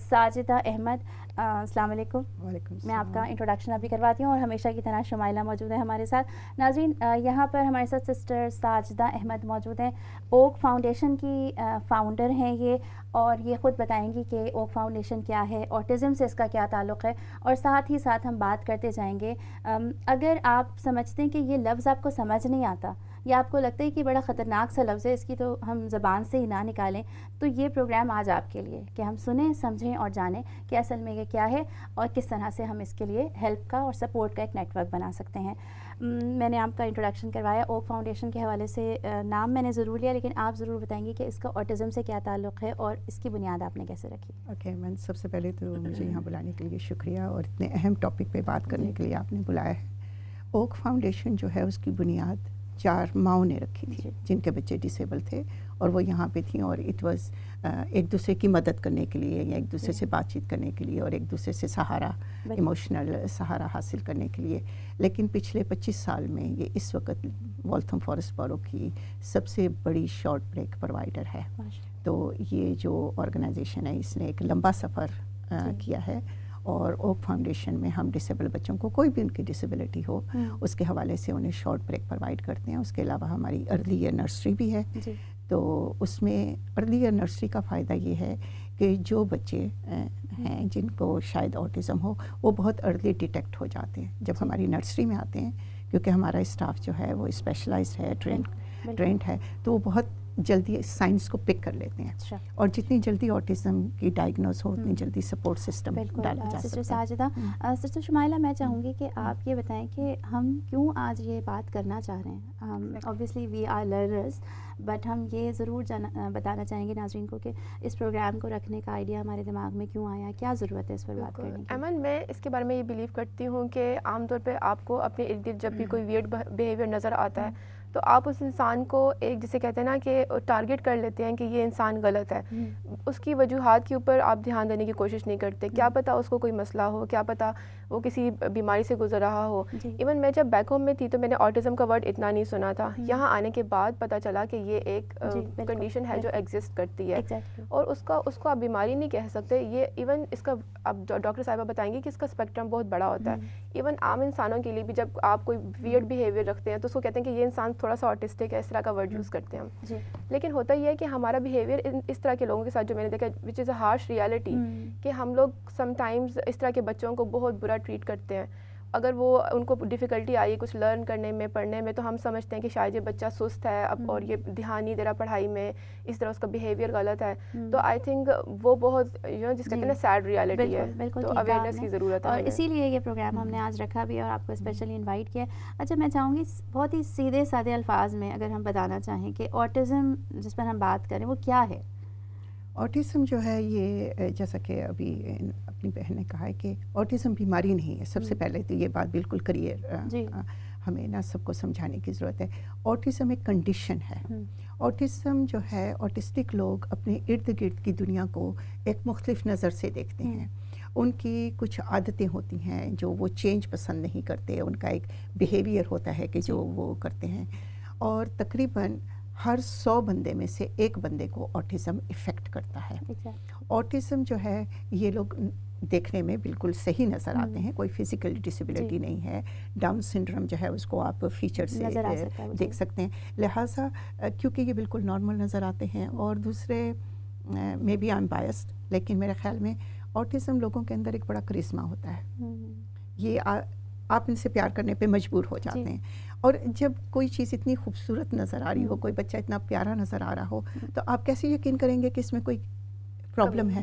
ساجدہ احمد. السلام علیکم. وعلیکم السلام. میں آپ کا انٹروڈکشن ابھی کرواتی ہوں اور ہمیشہ کی طرح شمائلہ موجود ہے ہمارے ساتھ. ناظرین یہاں پر ہمارے ساتھ سسٹر ساجدہ احمد موجود ہیں. اوک فاؤنڈیشن کی فاؤنڈر ہیں یہ, اور یہ خود بتائیں گی کہ اوک فاؤنڈیشن کیا ہے, آٹزم سے اس کا کیا تعلق ہے, اور ساتھ ہی ساتھ ہم بات کرتے جائیں گے. اگر آپ سمجھتے ہیں کہ یہ لفظ آپ کو سمجھ نہیں آتا یا آپ کو لگتا ہے کہ بڑا خطرناک سا لفظ ہے, اس کی تو ہم زبان سے ہی نہ نکالیں, تو یہ پروگرام آج آپ کے لیے کہ ہم سنیں, سمجھیں اور جانیں کہ اصل میں یہ کیا ہے اور کس طرح سے ہم اس کے لیے ہیلپ کا اور سپورٹ کا ایک نیٹ ورک بنا سکتے ہیں. میں نے آپ کا انٹروڈکشن کروایا اوک فاؤنڈیشن کے حوالے سے, نام میں نے ضرور لیا, لیکن آپ ضرور بتائیں گے کہ اس کا آٹزم سے کیا تعلق ہے اور اس کی بنیاد آپ نے کیسے رکھی. اوکے مین, سب سے پہلے تو مجھے یہاں بلانے کے لیے شکریہ, اور اتنے اہم ٹاپک پہ بات کرنے کے لیے آپ نے بلایا ہے. اوک فاؤنڈیشن جو ہے اس کی بنیاد 4 ماؤں نے رکھی تھی جن کے بچے ڈسیبل تھے, اور وہ یہاں پہ تھیں, اور اٹ واز ایک دوسرے کی مدد کرنے کے لیے یا ایک دوسرے سے بات چیت کرنے کے لیے اور ایک دوسرے سے سہارا, ایموشنل سہارا حاصل کرنے کے لیے. لیکن پچھلے 25 سال میں یہ اس وقت والتھم فارسٹ بورو کی سب سے بڑی شارٹ بریک پرووائڈر ہے. تو یہ جو آرگنائزیشن ہے اس نے ایک لمبا سفر کیا ہے, اور اوک فاؤنڈیشن میں ہم ڈسیبل بچوں کو, کوئی بھی ان کی ڈسیبلٹی ہو, اس کے حوالے سے انہیں شارٹ بریک پرووائڈ کرتے ہیں. اس کے علاوہ ہماری ارلی ایئر نرسری بھی ہے. تو اس میں ارلی ایئر نرسری کا فائدہ یہ ہے کہ جو بچے ہیں جن کو شاید آٹزم ہو, وہ بہت ارلی ڈیٹیکٹ ہو جاتے ہیں جب ہماری نرسری میں آتے ہیں, کیونکہ ہمارا اسٹاف جو ہے وہ اسپیشلائزڈ ہے, ٹرینڈ ہے, تو وہ بہت جلدی سائنس کو پک کر لیتے ہیں, اور جتنی جلدی آٹزم کی ڈائگنوز ہو اتنی جلدی سپورٹ سسٹم ڈالا جا سکتا ہے. سسٹر ساجدہ, سسٹر شمائلہ, میں چاہوں گی کہ آپ یہ بتائیں کہ ہم کیوں آج یہ بات کرنا چاہ رہے ہیں. Obviously we are learners, but ہم یہ ضرور بتانا چاہیں گے ناظرین کو کہ اس پروگرام کو رکھنے کا آئیڈیا ہمارے دماغ میں کیوں آیا, کیا ضرورت ہے اس پر بات کرنے کی. ایمن, میں اس کے بارے میں یہ بلیو کرتی ہوں کہ عام طور پہ آپ کو اپنے ارد گرد جب بھی کوئی ویئرڈ بیہیویئر نظر آتا ہے تو آپ اس انسان کو ایک جسے کہتے ہیں نا کہ ٹارگٹ کر لیتے ہیں کہ یہ انسان غلط ہے. اس کی وجوہات کے اوپر آپ دھیان دینے کی کوشش نہیں کرتے. کیا پتہ اس کو کوئی مسئلہ ہو, کیا پتہ وہ کسی بیماری سے گزر رہا ہو. ایون میں جب بیک ہوم میں تھی تو میں نے آٹزم کا ورڈ اتنا نہیں سنا تھا. یہاں آنے کے بعد پتہ چلا کہ یہ ایک کنڈیشن ہے جو ایگزسٹ کرتی ہے, اور اس کو آپ بیماری نہیں کہہ سکتے. یہ ایون اس کا اب ڈاکٹر صاحبہ بتائیں گے کہ اس کا اسپیکٹرم بہت بڑا ہوتا ہے. ایون عام انسانوں کے لیے بھی جب آپ کوئی ویئرڈ بیہیویئر رکھتے ہیں تو اس کو کہتے ہیں کہ یہ انسان تھوڑا سا آٹسٹک ہے, اس طرح کا ورڈ یوز کرتے ہیں ہم. لیکن ہوتا یہ ہے کہ ہمارا بیہیویئر اس طرح کے لوگوں کے ساتھ جو میں نے دیکھا, وچ از اے ہارش ریالٹی, کہ ہم لوگ سم ٹائمز اس طرح کے بچوں کو بہت برا ٹریٹ کرتے ہیں. اگر وہ ان کو ڈیفیکلٹی آئی کچھ لرن کرنے میں, پڑھنے میں, تو ہم سمجھتے ہیں کہ شاید یہ بچہ سست ہے اب اور یہ دھیان نہیں دے رہا پڑھائی میں, اس طرح اس کا بیہیویئر غلط ہے. تو آئی تھنک وہ بہت جس کہتے ہیں نا سیڈ ریالٹی ہے, تو اویئرنیس کی ضرورت ہے, اور اسی لیے یہ پروگرام ہم نے آج رکھا بھی اور آپ کو اسپیشلی انوائٹ کیا. اچھا, میں چاہوں گی بہت ہی سیدھے سادے الفاظ میں اگر ہم بتانا چاہیں کہ آٹزم جس پر ہم بات کریں وہ کیا ہے. آٹزم جو ہے یہ جیسا کہ ابھی اپنی بہن نے کہا ہے کہ آٹزم بیماری نہیں ہے. سب سے پہلے تو یہ بات بالکل کلیئر ہمیں نا سب کو سمجھانے کی ضرورت ہے. آٹزم ایک کنڈیشن ہے. آٹزم جو ہے, آٹسٹک لوگ اپنے ارد گرد کی دنیا کو ایک مختلف نظر سے دیکھتے ہیں. ان کی کچھ عادتیں ہوتی ہیں جو وہ چینج پسند نہیں کرتے, ان کا ایک بیہیویئر ہوتا ہے کہ جو وہ کرتے ہیں, اور تقریباً ہر 100 بندے میں سے ایک بندے کو آٹزم افیکٹ کرتا ہے. آٹزم جو ہے یہ لوگ دیکھنے میں بالکل صحیح نظر آتے ہیں, کوئی فزیکل ڈسیبلٹی نہیں ہے. ڈاؤن سنڈروم جو ہے اس کو آپ فیچر سے دیکھ سکتے ہیں, لہٰذا کیونکہ یہ بالکل نارمل نظر آتے ہیں. اور دوسرے maybe I am biased, لیکن میرے خیال میں آٹزم لوگوں کے اندر ایک بڑا کرسمہ ہوتا ہے. یہ آپ ان سے پیار کرنے پہ مجبور ہو جاتے ہیں, اور جب کوئی چیز اتنی خوبصورت نظر آ رہی ہو, کوئی بچہ اتنا پیارا نظر آ رہا ہو, تو آپ کیسے یقین کریں گے کہ اس میں کوئی پرابلم ہے.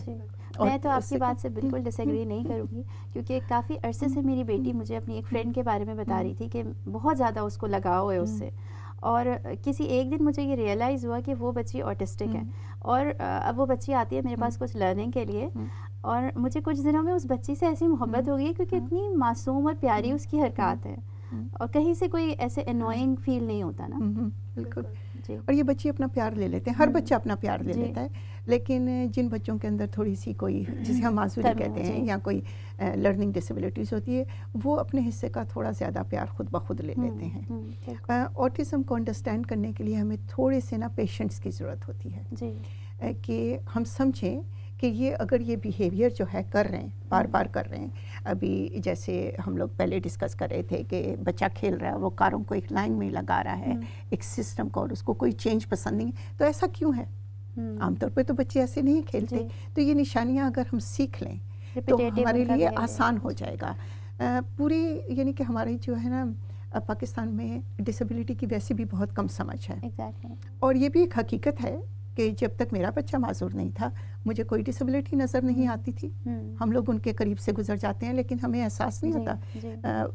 میں تو آپ کی بات سے بالکل ڈس ایگری نہیں کروں گی, کیونکہ کافی عرصے سے میری بیٹی مجھے اپنی ایک فرینڈ کے بارے میں بتا رہی تھی کہ بہت زیادہ اس کو لگاؤ ہے اس سے, اور کسی ایک دن مجھے یہ ریئلائز ہوا کہ وہ بچی آٹسٹک ہے, اور اب وہ بچی آتی ہے میرے پاس کچھ لرننگ کے لیے, اور مجھے کچھ دنوں میں اس بچی سے ایسی محبت ہو گئی کیونکہ اتنی معصوم اور پیاری اس کی حرکات ہے, اور کہیں سے کوئی ایسے انوائنگ فیل نہیں ہوتا نا. بالکل. اور یہ بچے اپنا پیار لے لیتے ہیں, ہر بچہ اپنا پیار لے لیتا ہے, لیکن جن بچوں کے اندر تھوڑی سی کوئی جسے ہم معذوری کہتے ہیں یا کوئی لرننگ ڈسیبلٹیز ہوتی ہے, وہ اپنے حصے کا تھوڑا زیادہ پیار خود بخود لے لیتے ہیں. آٹزم کو انڈرسٹینڈ کرنے کے لیے ہمیں تھوڑے سے نا پیشنٹس کی ضرورت ہوتی ہے, کہ ہم سمجھیں کہ یہ اگر یہ بیہیویئر جو ہے کر رہے ہیں بار بار کر رہے ہیں. ابھی جیسے ہم لوگ پہلے ڈسکس کر رہے تھے کہ بچہ کھیل رہا ہے, وہ کاروں کو ایک لائن میں لگا رہا ہے, ایک سسٹم کو, اور اس کو کوئی چینج پسند نہیں ہے, تو ایسا کیوں ہے؟ عام طور پہ تو بچے ایسے نہیں کھیلتے. تو یہ نشانیاں اگر ہم سیکھ لیں تو ہمارے لیے آسان ہو جائے گا. پوری یعنی کہ ہماری جو ہے نا پاکستان میں ڈسیبلٹی کی ویسے بھی بہت کم سمجھ ہے. اور یہ بھی ایک حقیقت ہے کہ جب تک میرا بچہ معذور نہیں تھا مجھے کوئی ڈسیبلٹی نظر نہیں آتی تھی. ہم لوگ ان کے قریب سے گزر جاتے ہیں لیکن ہمیں احساس نہیں ہوتا.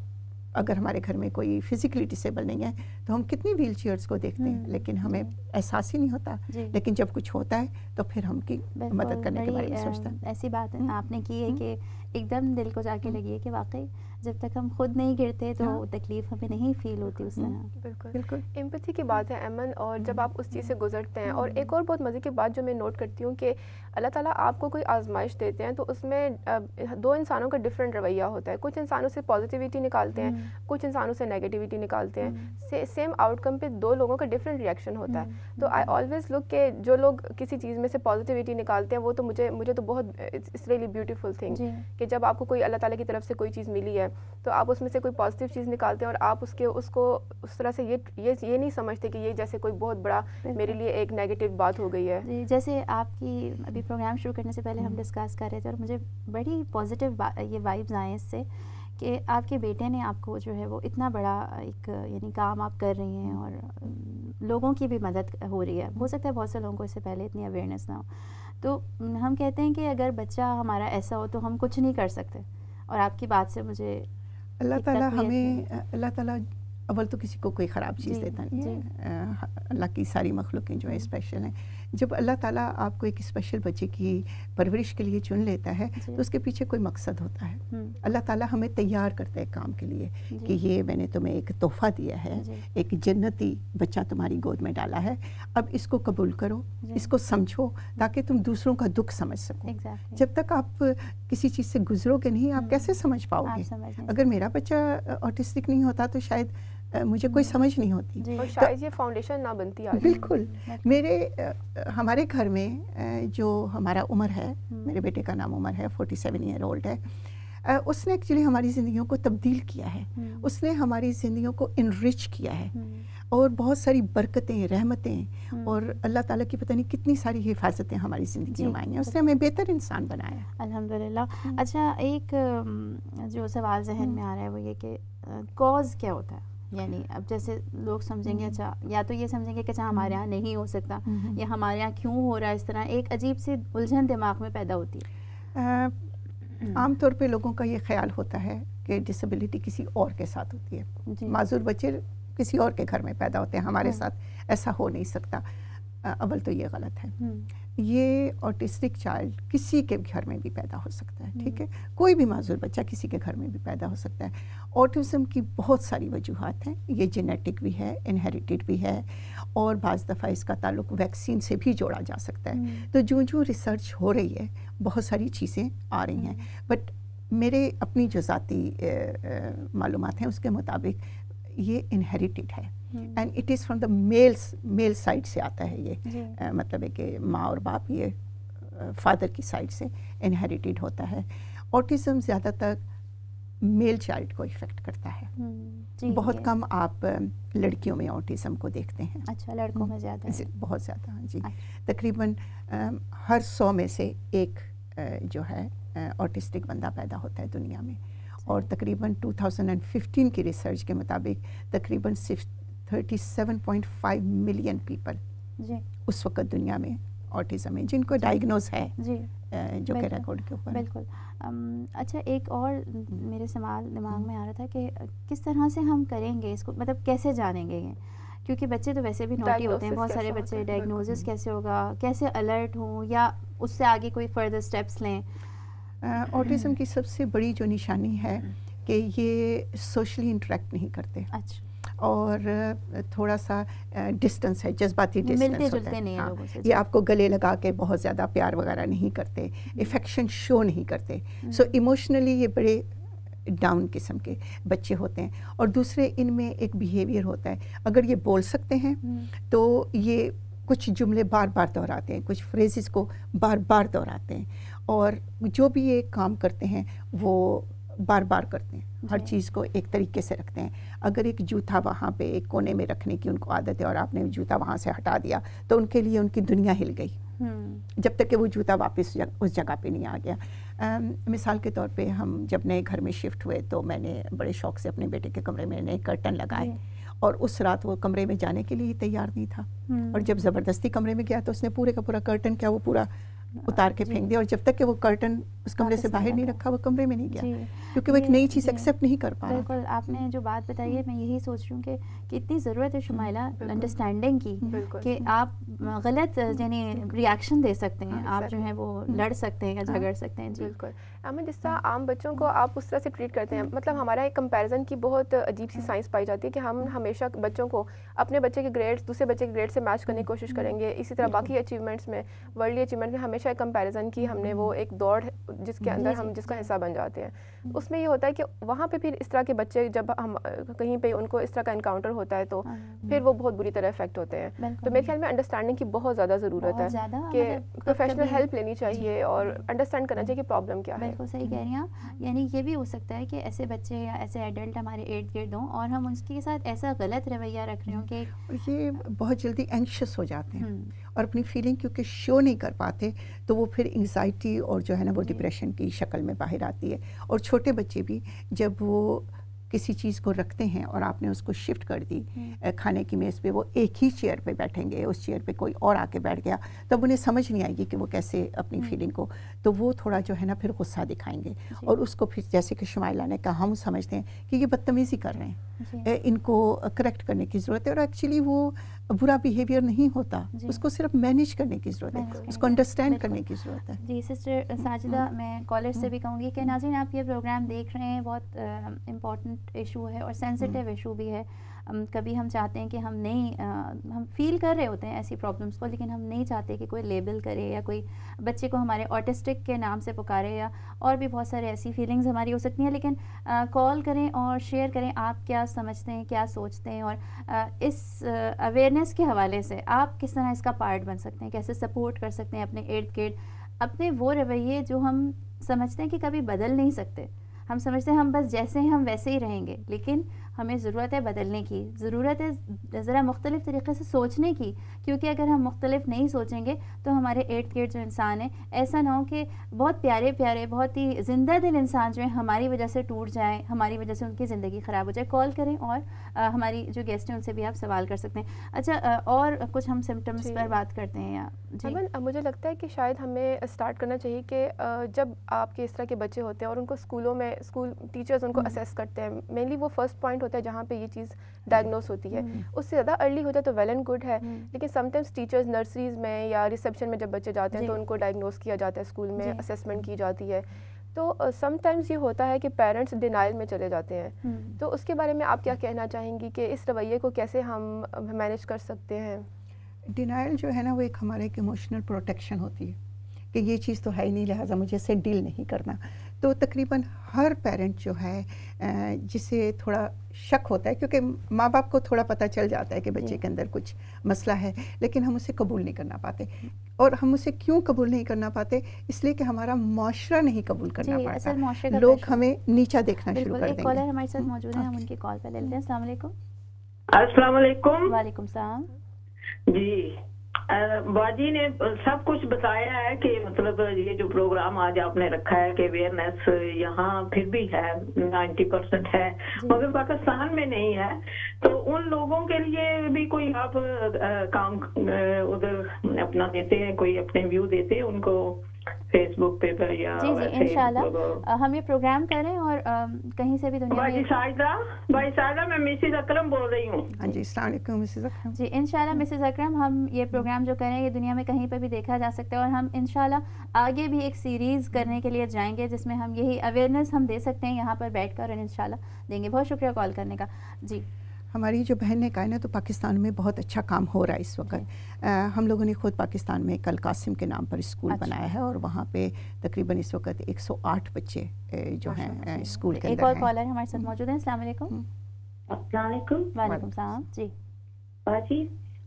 اگر ہمارے گھر میں کوئی فزیکلی ڈسیبل نہیں ہے تو ہم کتنی ویل چیئرز کو دیکھتے ہیں لیکن ہمیں احساس ہی نہیں ہوتا. لیکن جب کچھ ہوتا ہے تو پھر ہم کی مدد کرنے کے بارے میں سوچتا ہے. ایسی بات آپ نے کی ہے کہ ایک دم دل کو جا کے لگی ہے کہ واقعی جب تک ہم خود نہیں گرتے تو تکلیف ہمیں نہیں فیل ہوتی اس طرح. بالکل ایمپتھی کی بات ہے ایمن, اور جب آپ اس چیز سے گزرتے ہیں. اور ایک اور بہت مزے کی بات جو میں نوٹ کرتی ہوں کہ اللہ تعالیٰ آپ کو کوئی آزمائش دیتے ہیں تو اس میں دو انسانوں کا ڈفرینٹ رویہ ہوتا ہے. کچھ انسانوں سے پازیٹیوٹی نکالتے ہیں, کچھ انسانوں سے نیگیٹیوٹی نکالتے ہیں. سیم آؤٹ کم پہ دو لوگوں کا ڈفرینٹ ریئیکشن ہوتا ہے. تو آئی آلویز لک کہ جو لوگ کسی چیز میں سے پازیٹیوٹی نکالتے ہیں وہ تو مجھے تو بہت اٹس ریئلی بیوٹیفل تھنگ کہ جب آپ کو کوئی اللہ تعالیٰ کی طرف سے کوئی چیز ملی ہے تو آپ اس میں سے کوئی پازیٹیو چیز نکالتے ہیں اور آپ اس کو اس طرح سے یہ نہیں سمجھتے کہ یہ جیسے کوئی بہت بڑا میرے لیے ایک نیگیٹو بات ہو گئی ہے. جیسے آپ کی ابھی پروگرام شروع کرنے سے پہلے ہم ڈسکس کر رہے تھے اور مجھے بڑی پازیٹیو یہ وائبز آئیں اس سے کہ آپ کے بیٹے نے آپ کو جو ہے وہ اتنا بڑا ایک یعنی کام آپ کر رہی ہیں اور لوگوں کی بھی مدد ہو رہی ہے. ہو سکتا ہے بہت سے لوگوں کو اس سے پہلے اتنی اویئرنیس نہ ہو. تو ہم کہتے ہیں کہ اگر بچہ ہمارا ایسا ہو تو ہم کچھ نہیں کر سکتے, اور آپ کی بات سے مجھے اللہ تعالیٰ اول تو کسی کو کوئی خراب چیز دیتا نہیں ہے. اللہ کی ساری مخلوقیں جو ہے اسپیشل ہیں. جب اللہ تعالیٰ آپ کو ایک اسپیشل بچے کی پرورش کے لیے چن لیتا ہے تو اس کے پیچھے کوئی مقصد ہوتا ہے. اللہ تعالیٰ ہمیں تیار کرتا ہے کام کے لیے کہ یہ میں نے تمہیں ایک تحفہ دیا ہے, ایک جنتی بچہ تمہاری گود میں ڈالا ہے, اب اس کو قبول کرو, اس کو سمجھو تاکہ تم دوسروں کا دکھ سمجھ سکو. جب تک آپ کسی چیز سے گزرو گے نہیں آپ کیسے سمجھ پاؤ گے؟ اگر میرا بچہ آٹسٹک نہیں ہوتا تو شاید مجھے کوئی سمجھ نہیں ہوتی اور شاید یہ فاؤنڈیشن نہ بنتی. بالکل. ہمارے گھر میں جو ہمارا عمر ہے, میرے بیٹے کا نام عمر ہے, 47 ایئر اولڈ ہے, اس نے ایکچولی ہماری زندگیوں کو تبدیل کیا ہے. اس نے ہماری زندگیوں کو انرچ کیا ہے اور بہت ساری برکتیں, رحمتیں اور اللہ تعالیٰ کی پتہ نہیں کتنی ساری حفاظتیں ہماری زندگی میں آئی ہیں. اس نے ہمیں بہتر انسان بنایا الحمدللہ. اچھا, ایک جو سوال ذہن میں آ رہا ہے وہ یہ کہ کاز کیا ہوتا ہے؟ یعنی اب جیسے لوگ سمجھیں گے اچھا, یا تو یہ سمجھیں گے کہ اچھا ہمارے یہاں نہیں ہو سکتا, یا ہمارے یہاں کیوں ہو رہا ہے اس طرح, ایک عجیب سی الجھن دماغ میں پیدا ہوتی ہے. عام طور پہ لوگوں کا یہ خیال ہوتا ہے کہ ڈسیبلٹی کسی اور کے ساتھ ہوتی ہے. معذور بچے کسی اور کے گھر میں پیدا ہوتے ہیں, ہمارے ساتھ ایسا ہو نہیں سکتا. اول تو یہ غلط ہے. یہ آٹسٹک چائلڈ کسی کے گھر میں بھی پیدا ہو سکتا ہے. ٹھیک ہے, کوئی بھی معذور بچہ کسی کے گھر میں بھی پیدا ہو سکتا ہے. آٹزم کی بہت ساری وجوہات ہیں. یہ جینیٹک بھی ہے, انہیریٹڈ بھی ہے, اور بعض دفعہ اس کا تعلق ویکسین سے بھی جوڑا جا سکتا ہے. تو جو ریسرچ ہو رہی ہے بہت ساری چیزیں آ رہی ہیں, بٹ میرے اپنی جو ذاتی معلومات ہیں اس کے مطابق یہ انہیریٹڈ ہے. And it is from the male side سے آتا ہے. یہ مطلب ہے کہ ماں اور باپ, یہ فادر کی سائڈ سے انہیریٹڈ ہوتا ہے. آٹزم زیادہ تر میل چائلڈ کو افیکٹ کرتا ہے. بہت کم آپ لڑکیوں میں آٹزم کو دیکھتے ہیں. اچھا, لڑکوں میں زیادہ ہے. بہت زیادہ. جی, تقریباً ہر 100 میں سے ایک جو ہے آٹسٹک بندہ پیدا ہوتا ہے دنیا میں. اور تقریباً 2015 کی ریسرچ کے مطابق تقریباً 37.5 ملین پیپل اس وقت دنیا میں آٹزم ہے جن کو ڈائگنوز ہے, جو کہ ریکارڈ کے اوپر. بالکل. اچھا, ایک اور میرے سوال دماغ میں آ رہا تھا کہ کس طرح سے ہم کریں گے اس کو, مطلب کیسے جانیں گے یہ, کیونکہ بچے تو ویسے بھی نوٹی ہوتے ہیں, بہت سارے بچے. ڈائگنوزس کیسے ہوگا, کیسے الرٹ ہوں, یا اس سے آگے کوئی فردر سٹیپس لیں؟ آٹزم کی سب سے بڑی جو نشانی ہے کہ یہ سوشلی انٹریکٹ نہیں کرتے. اچھا. اور تھوڑا سا ڈسٹنس ہے, جذباتی ڈسٹنس ہوتا ہے. یہ آپ کو گلے لگا کے بہت زیادہ پیار وغیرہ نہیں کرتے, افیکشن شو نہیں کرتے. سو ایموشنلی یہ بڑے ڈاؤن قسم کے بچے ہوتے ہیں. اور دوسرے ان میں ایک بیہیویئر ہوتا ہے, اگر یہ بول سکتے ہیں تو یہ کچھ جملے بار بار دہراتے ہیں, کچھ فریزز کو بار بار دہراتے ہیں, اور جو بھی ایک کام کرتے ہیں وہ بار بار کرتے ہیں, ہر چیز کو ایک طریقے سے رکھتے ہیں. اگر ایک جوتا وہاں پہ ایک کونے میں رکھنے کی ان کو عادت ہے اور آپ نے جوتا وہاں سے ہٹا دیا تو ان کے لیے ان کی دنیا ہل گئی جب تک کہ وہ جوتا واپس اس جگہ پہ نہیں آ گیا. مثال کے طور پہ ہم جب نئے گھر میں شفٹ ہوئے تو میں نے بڑے شوق سے اپنے بیٹے کے کمرے میں نئے کرٹن لگائے, اور اس رات وہ کمرے میں جانے کے لیے ہی تیار نہیں تھا, اور جب زبردستی کمرے میں گیا تو اس نے پورے کا پورا کرٹن کیا وہ پورا اتار کے پھینک دیا, اور جب تک کہ وہ کرٹن اس کمرے سے باہر نہیں رکھا وہ کمرے میں نہیں گیا, کیونکہ وہ ایک نئی چیز ایکسیپٹ نہیں کر پا رہا. بالکل آپ نے جو بات بتائی ہے میں یہی سوچ رہی ہوں کہ کتنی ضرورت ہے شمائلہ انڈرسٹینڈنگ کی, کہ آپ غلط یعنی ری ایکشن دے سکتے ہیں, آپ جو ہیں وہ لڑ سکتے ہیں یا جھگڑ سکتے ہیں. بالکل ہمیں جس طرح عام بچوں کو آپ اس طرح سے ٹریٹ کرتے ہیں, مطلب ہمارا ایک کمپیریزن کی بہت عجیب سی سائنس پائی جاتی ہے کہ ہم ہمیشہ بچوں کو اپنے بچے کے گریڈس دوسرے بچے کے گریڈ سے میچ کرنے کی کوشش کریں گے. اسی طرح باقی اچیومنٹس میں, ورلڈلی اچیومنٹ میں ہمیشہ ایک کمپیریزن کی ہم نے وہ ایک دوڑ جس کے اندر ہم جس کا حصہ بن جاتے ہیں. اس میں یہ ہوتا ہے کہ وہاں پہ پھر اس طرح کے بچے جب ہم کہیں پہ ان کو اس طرح کا انکاؤنٹر ہوتا ہے تو پھر وہ بہت بری طرح افیکٹ ہوتے ہیں. تو میرے خیال میں انڈرسٹینڈنگ کی بہت زیادہ ضرورت ہے کہ پروفیشنل ہیلپ لینی چاہیے اور انڈرسٹینڈ کرنا چاہیے کہ پرابلم کیا ہے. بالکل صحیح کہہ رہی ہیں آپ, یعنی یہ بھی ہو سکتا ہے کہ ایسے بچے یا ایسے ایڈلٹ ہمارے ارد گرد ہوں اور ہم اس کے ساتھ ایسا غلط رویہ رکھ رہے ہوں کہ یہ بہت جلدی اینکشس ہو جاتے ہیں اور اپنی فیلنگ کیونکہ شو نہیں کر پاتے تو وہ پھر انگزائٹی اور جو ہے نا وہ ڈپریشن کی شکل میں باہر آتی ہے. اور چھوٹے بچے بھی جب وہ کسی چیز کو رکھتے ہیں اور آپ نے اس کو شفٹ کر دی کھانے کی میز پہ, وہ ایک ہی چیئر پہ بیٹھیں گے, اس چیئر پہ کوئی اور آ کے بیٹھ گیا تب انہیں سمجھ نہیں آئے گی کہ وہ کیسے اپنی فیلنگ کو, تو وہ تھوڑا جو ہے نا پھر غصہ دکھائیں گے, اور اس کو پھر جیسے کہ شمائلہ نے کہا ہم سمجھتے ہیں کہ یہ بدتمیزی کر رہے ہیں, ان کو کریکٹ کرنے کی ضرورت ہے, اور ایکچولی وہ برا بیہیویئر نہیں ہوتا, اس کو صرف مینیج کرنے کی ضرورت ہے, اس کو انڈرسٹینڈ کرنے کی ضرورت ہے. جی سسٹر ساجدہ, میں کالر سے بھی کہوں گی کہ ناظرین آپ یہ پروگرام دیکھ رہے ہیں, بہت امپورٹنٹ ایشو ہے اور سینسٹیو ایشو بھی ہے. کبھی ہم چاہتے ہیں کہ ہم نہیں, ہم فیل کر رہے ہوتے ہیں ایسی پرابلمس کو, لیکن ہم نہیں چاہتے کہ کوئی لیبل کرے یا کوئی بچے کو ہمارے آٹسٹک کے نام سے پکارے, یا اور بھی بہت سارے ایسی فیلنگز ہماری ہو سکتی ہیں. لیکن کال کریں اور شیئر کریں آپ کیا سمجھتے ہیں, کیا سوچتے ہیں, اور اس اویئرنیس کے حوالے سے آپ کس طرح اس کا پارٹ بن سکتے ہیں, کیسے سپورٹ کر سکتے ہیں اپنے ارد گرد اپنے وہ رویے جو ہم سمجھتے ہیں کہ کبھی بدل نہیں سکتے. ہم سمجھتے ہیں ہم بس جیسے ہیں ہم ویسے ہی رہیں گے, لیکن ہمیں ضرورت ہے بدلنے کی, ضرورت ہے ذرا مختلف طریقے سے سوچنے کی, کیونکہ اگر ہم مختلف نہیں سوچیں گے تو ہمارے ارد گرد جو انسان ہیں ایسا نہ ہو کہ بہت پیارے پیارے بہت ہی زندہ دل انسان جو ہیں ہماری وجہ سے ٹوٹ جائیں, ہماری وجہ سے ان کی زندگی خراب ہو جائے. کال کریں اور ہماری جو گیسٹ ہیں ان سے بھی آپ سوال کر سکتے ہیں. اچھا, اور کچھ ہم سمٹمس پر بات کرتے ہیں یا مجھے لگتا ہے کہ شاید ہمیں اسٹارٹ کرنا چاہیے کہ جب آپ کے اس طرح کے بچے ہوتے ہیں اور ان کو اسکولوں میں اسکول ٹیچرز ان کو اسیس کرتے ہیں, مینلی وہ فرسٹ پوائنٹ ہوتا ہے جہاں پہ یہ چیز ڈائگنوز ہوتی ہے. اس سے زیادہ ارلی ہو جائے تو ویل اینڈ گڈ ہے, لیکن سم ٹائمس ٹیچرز نرسریز میں یا ریسیپشن میں جب بچے جاتے ہیں تو ان کو ڈائگنوز کیا جاتا ہے, اسکول میں اسیسمنٹ کی جاتی ہے. تو سم ٹائمز یہ ہوتا ہے کہ پیرنٹس ڈینائل میں چلے جاتے ہیں. تو اس کے بارے میں آپ کیا کہنا چاہیں گی کہ اس رویے کو کیسے ہم مینیج کر سکتے ہیں؟ ڈینائل جو ہے نا وہ ایک ہمارے ایک ایموشنل پروٹیکشن ہوتی ہے کہ یہ چیز تو ہے ہی نہیں, لہٰذا مجھے اسے ڈیل نہیں کرنا. تو تقریباً ہر پیرنٹ جو ہے جسے تھوڑا شک ہوتا ہے, کیونکہ ماں باپ کو تھوڑا پتہ چل جاتا ہے کہ بچے کے اندر کچھ مسئلہ ہے, لیکن ہم اسے قبول نہیں کرنا پاتے. اور ہم اسے کیوں قبول نہیں کرنا پاتے؟ اس لیے کہ ہمارا معاشرہ نہیں قبول کرنا پاتا, لوگ ہمیں نیچا دیکھنا شروع کر دیں گے. ایک کالر ہمارے ساتھ موجود ہیں, ہم ان کی کال پہ لے لیتے ہیں. السلام علیکم. السلام علیکم. وعلیکم السلام. جی باجی نے سب کچھ بتایا ہے کہ مطلب یہ جو پروگرام آج آپ نے رکھا ہے کہ اویئرنیس یہاں پھر بھی ہے 90% ہے, مگر پاکستان میں نہیں ہے. تو ان لوگوں کے لیے بھی کوئی آپ کام ادھر اپنا دیتے ہیں, کوئی اپنے ویو دیتے ہیں ان کو فیس بک پہ یا جی انشاءاللہ ہم یہ پروگرام کریں اور کہیں سے بھی دنیا میں. بھائی ساجدہ میں مسز اکرم بول رہی ہوں. ہاں جی السلام علیکم مسز اکرم. جی انشاءاللہ مسز اکرم, ہم یہ پروگرام جو کریں یہ دنیا میں کہیں پہ بھی دیکھا جا سکتا ہے, اور ہم انشاءاللہ آگے بھی ایک سیریز کرنے کے لیے جائیں گے جس میں ہم یہی اویئرنیس ہم دے سکتے ہیں یہاں پر بیٹھ کر, اور انشاءاللہ دیں گے. بہت شکریہ کال کرنے کا. جی ہماری جو بہن نے کہا نا تو پاکستان میں بہت اچھا کام ہو رہا ہے اس وقت. ہم لوگوں نے خود پاکستان میں کل قاسم کے نام پر اسکول بنایا ہے, اور وہاں پہ تقریباً اس وقت 108 بچے جو ہیں اسکول کے اندر ہیں. ایک اور کالر ہمارے ساتھ موجود ہیں. السلام علیکم. السلام علیکم. وعلیکم السلام. جی باجی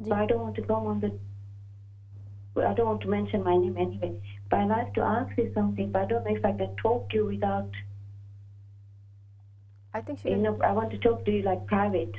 So I don't want to go on the. I don't want to mention my name anyway. But I like to ask you something. But I don't know if I can talk to you without. I think she. I want to talk to you like private.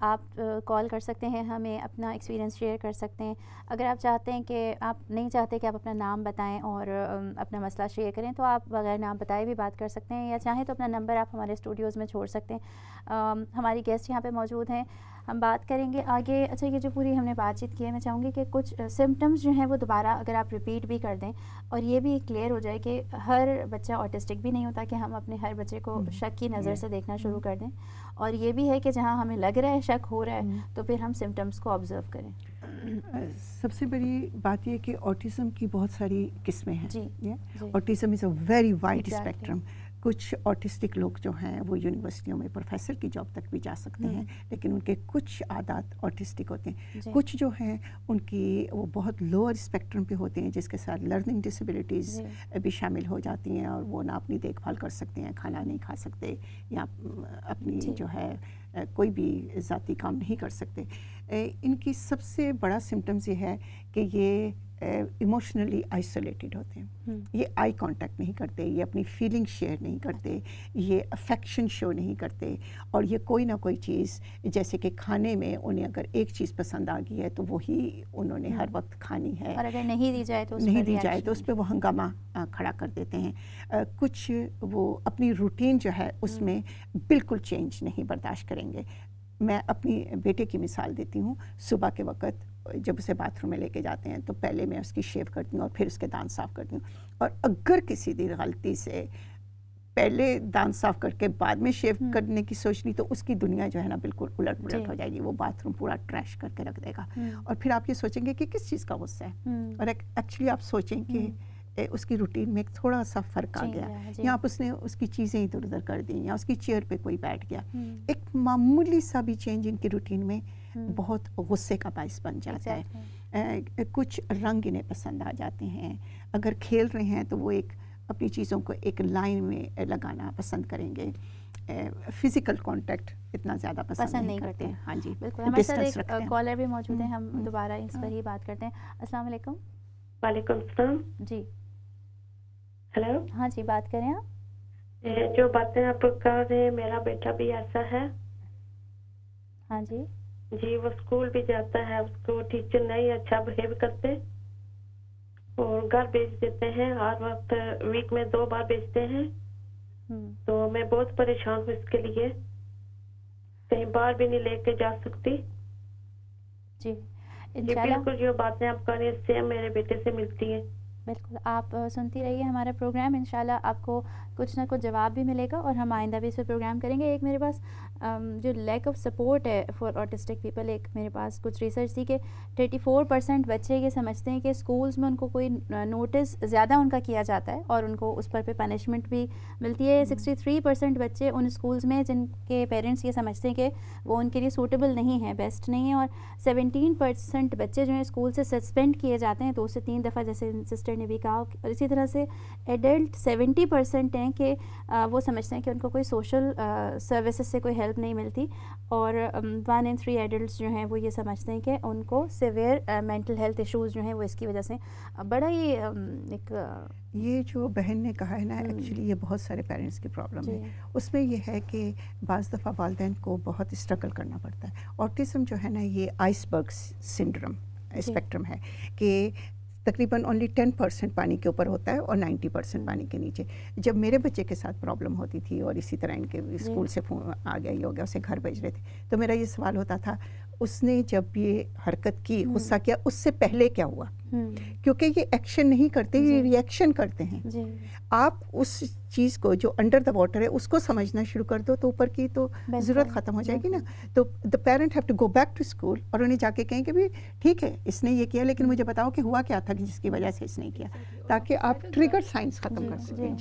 آپ کال کر سکتے ہیں, ہمیں اپنا experience share کر سکتے ہیں. اگر آپ چاہتے ہیں کہ آپ نہیں چاہتے کہ آپ اپنا نام بتائیں اور اپنا مسئلہ شیئر کریں, تو آپ بغیر نام بتائے بھی بات کر سکتے ہیں, یا چاہیں تو اپنا نمبر آپ ہمارے اسٹوڈیوز میں چھوڑ سکتے ہیں. ہماری گیسٹ یہاں پہ موجود ہیں, ہم بات کریں گے آگے. اچھا, یہ جو پوری ہم نے بات چیت کی ہے, میں چاہوں گی کہ کچھ سمٹمز جو ہیں وہ دوبارہ اگر آپ ریپیٹ بھی کر دیں, اور یہ بھی کلیئر ہو جائے کہ ہر بچہ آٹسٹک بھی نہیں ہوتا کہ ہم اپنے ہر بچے کو شک کی نظر سے دیکھنا شروع کر دیں, اور یہ بھی ہے کہ جہاں ہمیں لگ رہا ہے شک ہو رہا ہے تو پھر ہم سمٹمز کو آبزرو کریں. سب سے بڑی بات یہ کہ آٹزم کی بہت ساری قسمیں ہیں. جی, autism is a very wide spectrum. کچھ آٹسٹک لوگ جو ہیں وہ یونیورسٹیوں میں پروفیسر کی جاب تک بھی جا سکتے ہیں, لیکن ان کے کچھ عادات آٹسٹک ہوتے ہیں. کچھ جو ہیں ان کی وہ بہت لوور اسپیکٹرم پہ ہوتے ہیں, جس کے ساتھ لرننگ ڈسیبلٹیز بھی شامل ہو جاتی ہیں, اور وہ نہ اپنی دیکھ بھال کر سکتے ہیں, کھانا نہیں کھا سکتے, یا اپنی جو ہے کوئی بھی ذاتی کام نہیں کر سکتے. ان کی سب سے بڑا سمٹمز یہ ہے کہ یہ ایموشنلی آئسولیٹڈ ہوتے ہیں. یہ آئی کانٹیکٹ نہیں کرتے, یہ اپنی فیلنگ شیئر نہیں کرتے, یہ افیکشن شو نہیں کرتے, اور یہ کوئی نہ کوئی چیز, جیسے کہ کھانے میں انہیں اگر ایک چیز پسند آ گئی ہے تو وہی انہوں نے ہر وقت کھانی ہے, اور اگر نہیں دی جائے تو اس پہ وہ ہنگامہ کھڑا کر دیتے ہیں. کچھ وہ اپنی روٹین جو ہے اس میں بالکل چینج نہیں برداشت کریں گے. میں اپنی بیٹے کی مثال دیتی ہوں. صبح کے وقت جب اسے باتھ روم میں لے کے جاتے ہیں تو پہلے میں اس کی شیو کرتی ہوں اور پھر اس کے دانت صاف کرتی ہوں, اور اگر کسی دن غلطی سے پہلے دانت صاف کر کے بعد میں شیو کرنے کی سوچ لی تو اس کی دنیا جو ہے نا بالکل الٹ پلٹ ہو جائے گی. وہ باتھ روم پورا ٹریش کر کے رکھ دے گا, اور پھر آپ یہ سوچیں گے کہ کس چیز کا غصہ ہے, اور ایکچولی آپ سوچیں کہ اس کی روٹین میں ایک تھوڑا سا فرق آ گیا, یا آپ اس نے اس کی چیزیں ادھر ادھر کر دیں, یا اس کی چیئر پہ کوئی بیٹھ گیا. ایک معمولی سا بھی چینج ان کی روٹین میں بہت غصے کا باعث بن جاتا ہے. کچھ رنگ انہیں پسند آ جاتے ہیں, اگر کھیل رہے ہیں تو وہ ایک اپنی چیزوں کو ایک لائن میں لگانا پسند کریں گے. فزیکل کانٹیکٹ اتنا زیادہ پسند نہیں کرتے. ہاں جی, بالکل. ہمارے ساتھ ایک کالر بھی موجود ہیں, ہم دوبارہ اس پر ہی بات کرتے ہیں. السلام علیکم. وعلیکم السلام. جی, ہیلو. ہاں جی, بات کریں آپ. جو باتیں آپ کر رہے ہیں, میرا بیٹا بھی ایسا ہے. ہاں جی. جی, وہ اسکول بھی جاتا ہے, اس کو ٹیچر نہیں اچھا بہیو کرتے اور گھر بھیج دیتے ہیں. ہر وقت ویک میں 2 بار بھیجتے ہیں. تو میں بہت پریشان ہوں اس کے لیے, کہیں باہر بھی نہیں لے کے جا سکتی. جی, انشاءاللہ بالکل جو باتیں آپ کر رہے ہیں سیم میرے بیٹے سے ملتی ہیں. بالکل, آپ سنتی رہیے ہمارا پروگرام, انشاءاللہ آپ کو کچھ نہ کچھ جواب بھی ملے گا, اور ہم آئندہ بھی اس پہ پروگرام کریں گے. ایک میرے پاس جو لیک آف سپورٹ ہے فار آٹسٹک پیپل, ایک میرے پاس کچھ ریسرچ تھی کہ 34% بچے یہ سمجھتے ہیں کہ اسکولز میں ان کو کوئی نوٹس زیادہ ان کا کیا جاتا ہے اور ان کو اس پر پہ پنشمنٹ بھی ملتی ہے. 63% بچے ان اسکولز میں جن کے پیرنٹس یہ سمجھتے ہیں کہ وہ ان کے لیے سوٹیبل نہیں ہے, بیسٹ نہیں ہے, اور 17% بچے جو ہیں اسکول سے سسپینڈ کیے جاتے ہیں 2 سے 3 دفعہ, جیسے سسٹر نے بھی کہا. اور اسی طرح سے ایڈلٹ 70% ہیں کہ وہ سمجھتے ہیں کہ ان کو کوئی سوشل سروسز سے کوئی ہیلپ نہیں ملتی, اور 1 in 3 ایڈلٹس جو ہیں وہ یہ سمجھتے ہیں کہ ان کو سیویئر مینٹل ہیلتھ ایشوز جو ہیں وہ اس کی وجہ سے. بڑا ہی ایک یہ جو بہن نے کہا ہے نا, ایکچولی یہ بہت سارے پیرنٹس کی پرابلم ہے. اس میں یہ ہے کہ بعض دفعہ والدین کو بہت اسٹرگل کرنا پڑتا ہے. آٹزم جو ہے نا یہ آئس برگ سنڈروم اسپیکٹرم ہے کہ تقریباً اونلی 10% پانی کے اوپر ہوتا ہے اور 90% پانی کے نیچے. جب میرے بچے کے ساتھ پرابلم ہوتی تھی اور اسی طرح ان کے اسکول سے فون آ گیا, یہ ہو گیا, اسے گھر بھیج رہے تھے, تو میرا یہ سوال ہوتا تھا اس نے جب یہ حرکت کی, غصہ کیا, اس سے پہلے کیا ہوا, کیونکہ یہ ایکشن نہیں کرتے, یہ ری ایکشن کرتے ہیں. آپ اس چیز کو جو انڈر دا واٹر ہے اس کو سمجھنا شروع کر دو تو اوپر کی تو ضرورت ختم ہو جائے گی نا. تو the parent have to go back to school اور انہیں جا کے کہیں کہ بھی ٹھیک ہے اس نے یہ کیا, لیکن مجھے بتاؤ کہ ہوا کیا تھا جس کی وجہ سے اس نے کیا, تاکہ آپ ٹریگر سائنس ختم کر سکیں.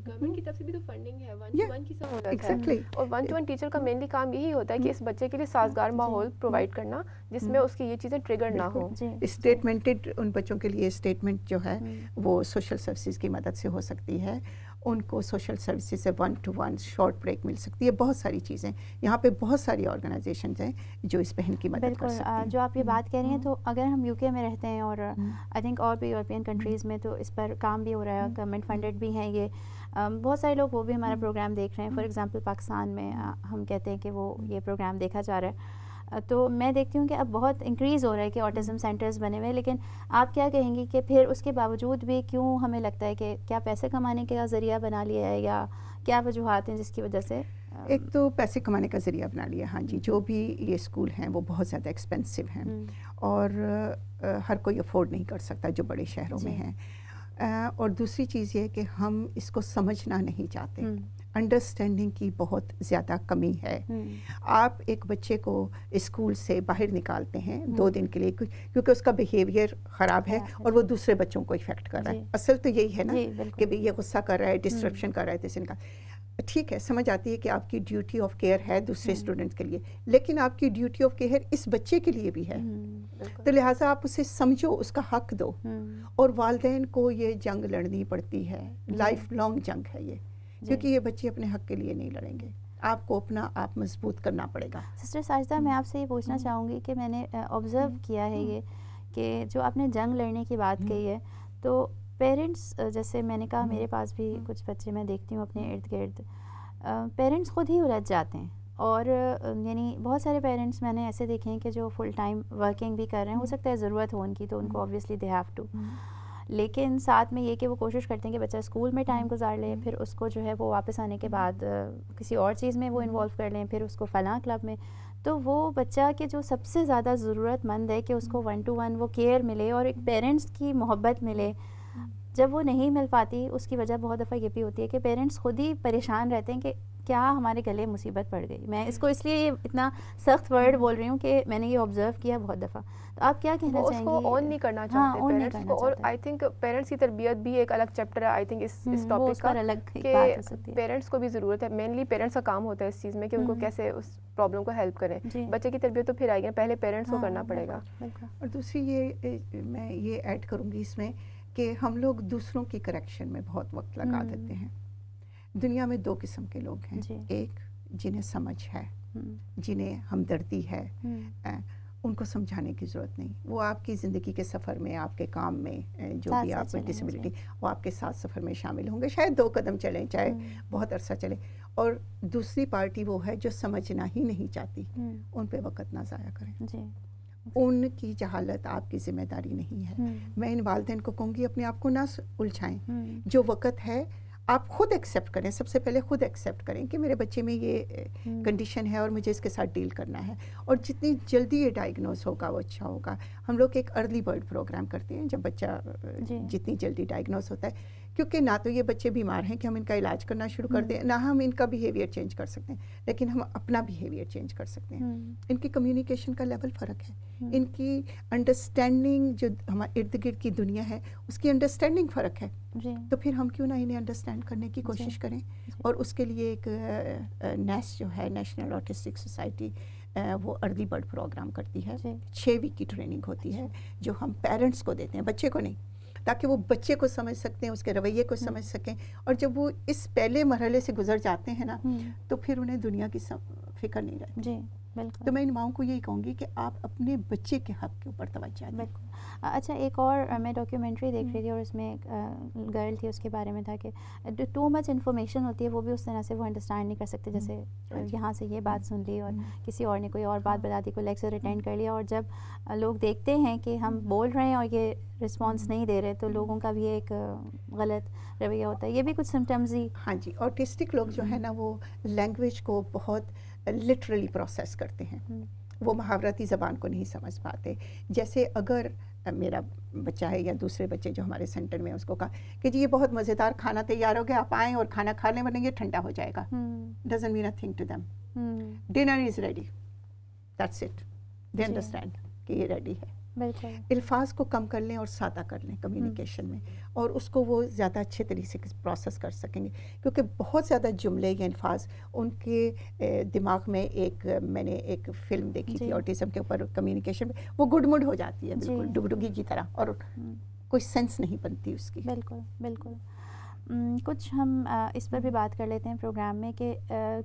گورنمنٹ کی طرف سے بھی تو فنڈنگ ہے, 1-to-1 کی سہولت ہے, اور 1-to-1 ٹیچر کا مینلی کام یہی ہوتا ہے کہ اس بچے کے لیے سازگار ماحول پرووائڈ کرنا جس میں اس کی یہ چیزیں ٹریگر نہ ہو. اسٹیٹمنٹڈ ان بچوں کے لیے اسٹیٹمنٹ جو ہے وہ سوشل سروسز کی مدد سے ہو سکتی ہے. ان کو سوشل سروسز سے 1-to-1 شارٹ بریک مل سکتی ہے. بہت ساری چیزیں یہاں پہ, بہت ساری آرگنائزیشنز ہیں جو اس بہن کی مدد کر سکتی ہیں. جو آپ یہ بات کہہ رہی ہیں, تو اگر ہم UK میں رہتے ہیں اور آئی تھنک اور بھی یورپین کنٹریز میں تو اس پر کام بھی ہو رہا ہے, گورنمنٹ فنڈڈ بھی ہیں یہ. بہت سارے لوگ وہ بھی ہمارا پروگرام دیکھ رہے ہیں. فار ایگزامپل پاکستان میں ہم کہتے ہیں کہ وہ یہ پروگرام دیکھا جا رہا ہے. تو میں دیکھتی ہوں کہ اب بہت انکریز ہو رہا ہے کہ آٹزم سینٹرز بنے ہوئے ہیں، لیکن آپ کیا کہیں گی کہ پھر اس کے باوجود بھی کیوں ہمیں لگتا ہے کہ کیا پیسے کمانے کا ذریعہ بنا لیا ہے، یا کیا وجوہات ہیں جس کی وجہ سے؟ ایک تو پیسے کمانے کا ذریعہ بنا لیا، ہاں جی، جو بھی یہ اسکول ہیں وہ بہت زیادہ ایکسپینسو ہیں اور ہر کوئی افورڈ نہیں کر سکتا جو بڑے شہروں میں ہیں. اور دوسری چیز یہ کہ ہم اس کو سمجھنا نہیں چاہتے، انڈرسٹینڈنگ کی بہت زیادہ کمی ہے. آپ ایک بچے کو اسکول سے باہر نکالتے ہیں 2 دن کے لیے کیونکہ اس کا بیہیویئر خراب ہے اور وہ دوسرے بچوں کو افیکٹ کر رہا ہے. اصل تو یہی ہے نا کہ بھئی یہ غصہ کر رہا ہے، ڈسٹرپشن کر رہا ہے، تو ٹھیک ہے، سمجھ آتی ہے کہ آپ کی ڈیوٹی آف کیئر ہے دوسرے اسٹوڈنٹ کے لیے، لیکن آپ کی ڈیوٹی آف کیئر اس بچے کے لیے بھی ہے. تو لہٰذا آپ اسے سمجھو، اس کا حق دو. اور والدین کو یہ جنگ لڑنی پڑتی ہے، لائف لانگ جنگ ہے یہ، کیونکہ یہ بچے اپنے حق کے لیے نہیں لڑیں گے. آپ کو اپنا آپ مضبوط کرنا پڑے گا. سسٹر ساجدہ، میں آپ سے یہ پوچھنا چاہوں گی کہ میں نے آبزرو کیا ہے یہ کہ جو آپ نے جنگ لڑنے کی بات کہی ہے، تو پیرنٹس، جیسے میں نے کہا میرے پاس بھی کچھ بچے میں دیکھتی ہوں اپنے ارد گرد، پیرنٹس خود ہی الجھ جاتے ہیں. اور یعنی بہت سارے پیرنٹس میں نے ایسے دیکھے ہیں کہ جو فل ٹائم ورکنگ بھی کر رہے ہیں، ہو سکتا ہے ضرورت ہو ان کی تو ان کو آبویسلی دے ہیو ٹو، لیکن ساتھ میں یہ کہ وہ کوشش کرتے ہیں کہ بچہ اسکول میں ٹائم گزار لے، پھر اس کو جو ہے وہ واپس آنے کے بعد کسی اور چیز میں وہ انوالو کر لیں، پھر اس کو فلاں کلب میں. تو وہ بچہ کے جو سب سے زیادہ ضرورت مند ہے کہ اس کو 1 to 1 وہ کیئر ملے اور ایک پیرنٹس کی محبت ملے، جب وہ نہیں مل پاتی، اس کی وجہ بہت دفعہ یہ بھی ہوتی ہے کہ پیرنٹس خود ہی پریشان رہتے ہیں کہ کیا ہمارے گلے مصیبت پڑ گئی. میں اس کو اس لیے اتنا سخت ورڈ بول رہی ہوں کہ میں نے یہ آبزرو کیا بہت دفعہ. تو آپ کیا کہنا چاہیں گی؟ اس کو آن نہیں کرنا چاہتے پیرنٹس کو. اور آئی تھنک پیرنٹس کی تربیت بھی ایک الگ چیپٹر ہے آئی تھنک اس ٹاپک کا، کہ پیرنٹس کو بھی ضرورت ہے، مینلی پیرنٹس کا کام ہوتا ہے اس چیز میں کہ ان کو کیسے اس پرابلم کو ہیلپ کریں. بچے کی تربیت تو پھر آئے گی، پہلے پیرنٹس کو کرنا پڑے گا. اور دوسری یہ میں یہ ایڈ کروں گی اس میں کہ ہم لوگ دوسروں کی کریکشن میں بہت وقت لگا دیتے ہیں. دنیا میں 2 قسم کے لوگ ہیں، ایک جنہیں سمجھ ہے، جنہیں ہمدردی ہے، ان کو سمجھانے کی ضرورت نہیں. وہ آپ کی زندگی کے سفر میں، آپ کے کام میں، جو بھی آپ کو ڈسیبلٹی، وہ آپ کے ساتھ سفر میں شامل ہوں گے. شاید 2 قدم چلیں، چاہے بہت عرصہ چلیں. اور دوسری پارٹی وہ ہے جو سمجھنا ہی نہیں چاہتی. ان پہ وقت نہ ضائع کریں. ان کی جہالت آپ کی ذمہ داری نہیں ہے. میں ان والدین کو کہوں گی اپنے آپ کو نہ الجھائیں. جو وقت ہے آپ خود ایکسیپٹ کریں. سب سے پہلے خود ایکسیپٹ کریں کہ میرے بچے میں یہ کنڈیشن ہے اور مجھے اس کے ساتھ ڈیل کرنا ہے. اور جتنی جلدی یہ ڈائگنوز ہوگا وہ اچھا ہوگا. ہم لوگ ایک ارلی برڈ پروگرام کرتے ہیں جب بچہ جتنی جلدی ڈائگنوز ہوتا ہے، کیونکہ نہ تو یہ بچے بیمار ہیں کہ ہم ان کا علاج کرنا شروع کر دیں، نہ ہم ان کا بیہیویئر چینج کر سکتے ہیں، لیکن ہم اپنا بیہیویئر چینج کر سکتے ہیں. ان کی کمیونیکیشن کا لیول فرق ہے، ان کی انڈرسٹینڈنگ جو ہمارے ارد گرد کی دنیا ہے اس کی انڈرسٹینڈنگ فرق ہے. تو پھر ہم کیوں نہ انہیں انڈرسٹینڈ کرنے کی کوشش کریں. اور اس کے لیے ایک نیس جو ہے نیشنل آٹسٹک سوسائٹی، وہ ارلی برڈ پروگرام کرتی ہے. 6 ویک کی ٹریننگ ہوتی ہے جو ہم پیرنٹس کو دیتے ہیں، بچے کو نہیں، تاکہ وہ بچے کو سمجھ سکتے ہیں، اس کے رویے کو سمجھ سکیں. اور جب وہ اس پہلے مرحلے سے گزر جاتے ہیں نا، تو پھر انہیں دنیا کی فکر نہیں رہتی. تو میں ان ماؤں کو یہی کہوں گی کہ آپ اپنے بچے کے حق کے اوپر توجہ دیں. اچھا، ایک اور میں ڈاکیومنٹری دیکھ رہی تھی اور اس میں ایک گرل تھی، اس کے بارے میں تھا کہ ٹو مچ انفارمیشن ہوتی ہے، وہ بھی اس طرح سے وہ انڈرسٹینڈ نہیں کر سکتے. جیسے یہاں سے یہ بات سن لی اور کسی اور نے کوئی اور بات بتا دی، کوئی لیکچر اٹینڈ کر لیا، اور جب لوگ دیکھتے ہیں کہ ہم بول رہے ہیں اور یہ رسپانس نہیں دے رہے تو لوگوں کا بھی ایک غلط رویہ ہوتا ہے. یہ بھی کچھ سمٹمز ہی. ہاں جی، آٹسٹک لوگ جو ہے نا وہ لینگویج کو بہت لٹرلی پروسیس کرتے ہیں. وہ محاورتی زبان کو نہیں سمجھ پاتے. جیسے اگر میرا بچہ ہے یا دوسرے بچے جو ہمارے سینٹر میں، اس کو کہا کہ جی یہ بہت مزیدار کھانا تیار ہو گیا، آپ آئیں اور کھانا کھا لیں ورنہ یہ ٹھنڈا ہو جائے گا. Doesn't mean a thing to them. Dinner is ready, that's it. They understand کہ یہ ریڈی ہے. الفاظ کو کم کر لیں اور سادہ کر لیں کمیونیکیشن میں، اور اس کو وہ زیادہ اچھے طریقے سے پروسیس کر سکیں گے. کیونکہ بہت زیادہ جملے یا الفاظ ان کے دماغ میں، میں نے ایک فلم دیکھی تھی آٹزم کے اوپر کمیونیکیشن میں، وہ گڈ مڈ ہو جاتی ہے بالکل ڈگڈگی کی طرح، اور کوئی سینس نہیں بنتی اس کی. بالکل بالکل. کچھ ہم اس پر بھی بات کر لیتے ہیں پروگرام میں کہ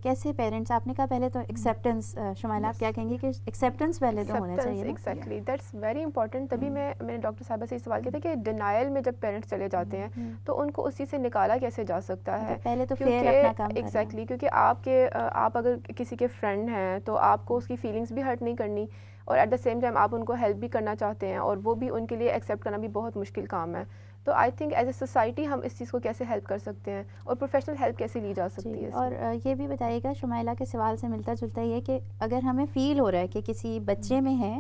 کیسے پیرنٹس، آپ نے کہا پہلے تو ایکسیپٹنس، شمائلہ آپ کیا کہیں گے کہ ایکسیپٹنس پہلے تو ہونا چاہیے؟ Exactly that's very important. تبھی میں نے ڈاکٹر صاحبہ سے یہ سوال کیا تھا کہ ڈینائل میں جب پیرنٹس چلے جاتے ہیں تو ان کو اسی سے نکالا کیسے جا سکتا ہے؟ پہلے تو فیئر اپنا کام کرنا. ایگزیکٹلی، کیونکہ آپ اگر کسی کے فرینڈ ہیں تو آپ کو اس کی فیلنگس بھی ہرٹ نہیں کرنی، اور ایٹ دا سیم ٹائم آپ ان کو ہیلپ بھی کرنا چاہتے ہیں، اور وہ بھی ان کے لیے ایکسیپٹ کرنا بھی بہت مشکل کام ہے. تو I think as a society ہم اس چیز کو کیسے ہیلپ کر سکتے ہیں اور پروفیشنل ہیلپ کیسے لی جا سکتی ہے؟ اور یہ بھی بتائیے گا شمائلہ کے سوال سے ملتا جلتا یہ کہ اگر ہمیں فیل ہو رہا ہے کہ کسی بچے میں ہے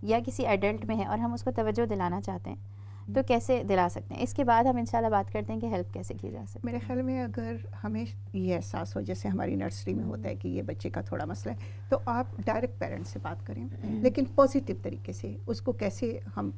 یا کسی ایڈلٹ میں ہے اور ہم اس کو توجہ دلانا چاہتے ہیں تو کیسے دلا سکتے ہیں؟ اس کے بعد ہم انشاءاللہ بات کرتے ہیں کہ ہیلپ کیسے کی جا سکتی ہے. میرے خیال میں اگر ہمیں یہ احساس ہو جیسے ہماری نرسری میں ہوتا ہے کہ یہ بچے کا تھوڑا مسئلہ ہے تو آپ ڈائریکٹ پیرنٹ سے بات کریں، لیکن پازیٹیو طریقے سے اس کو کیسے ہم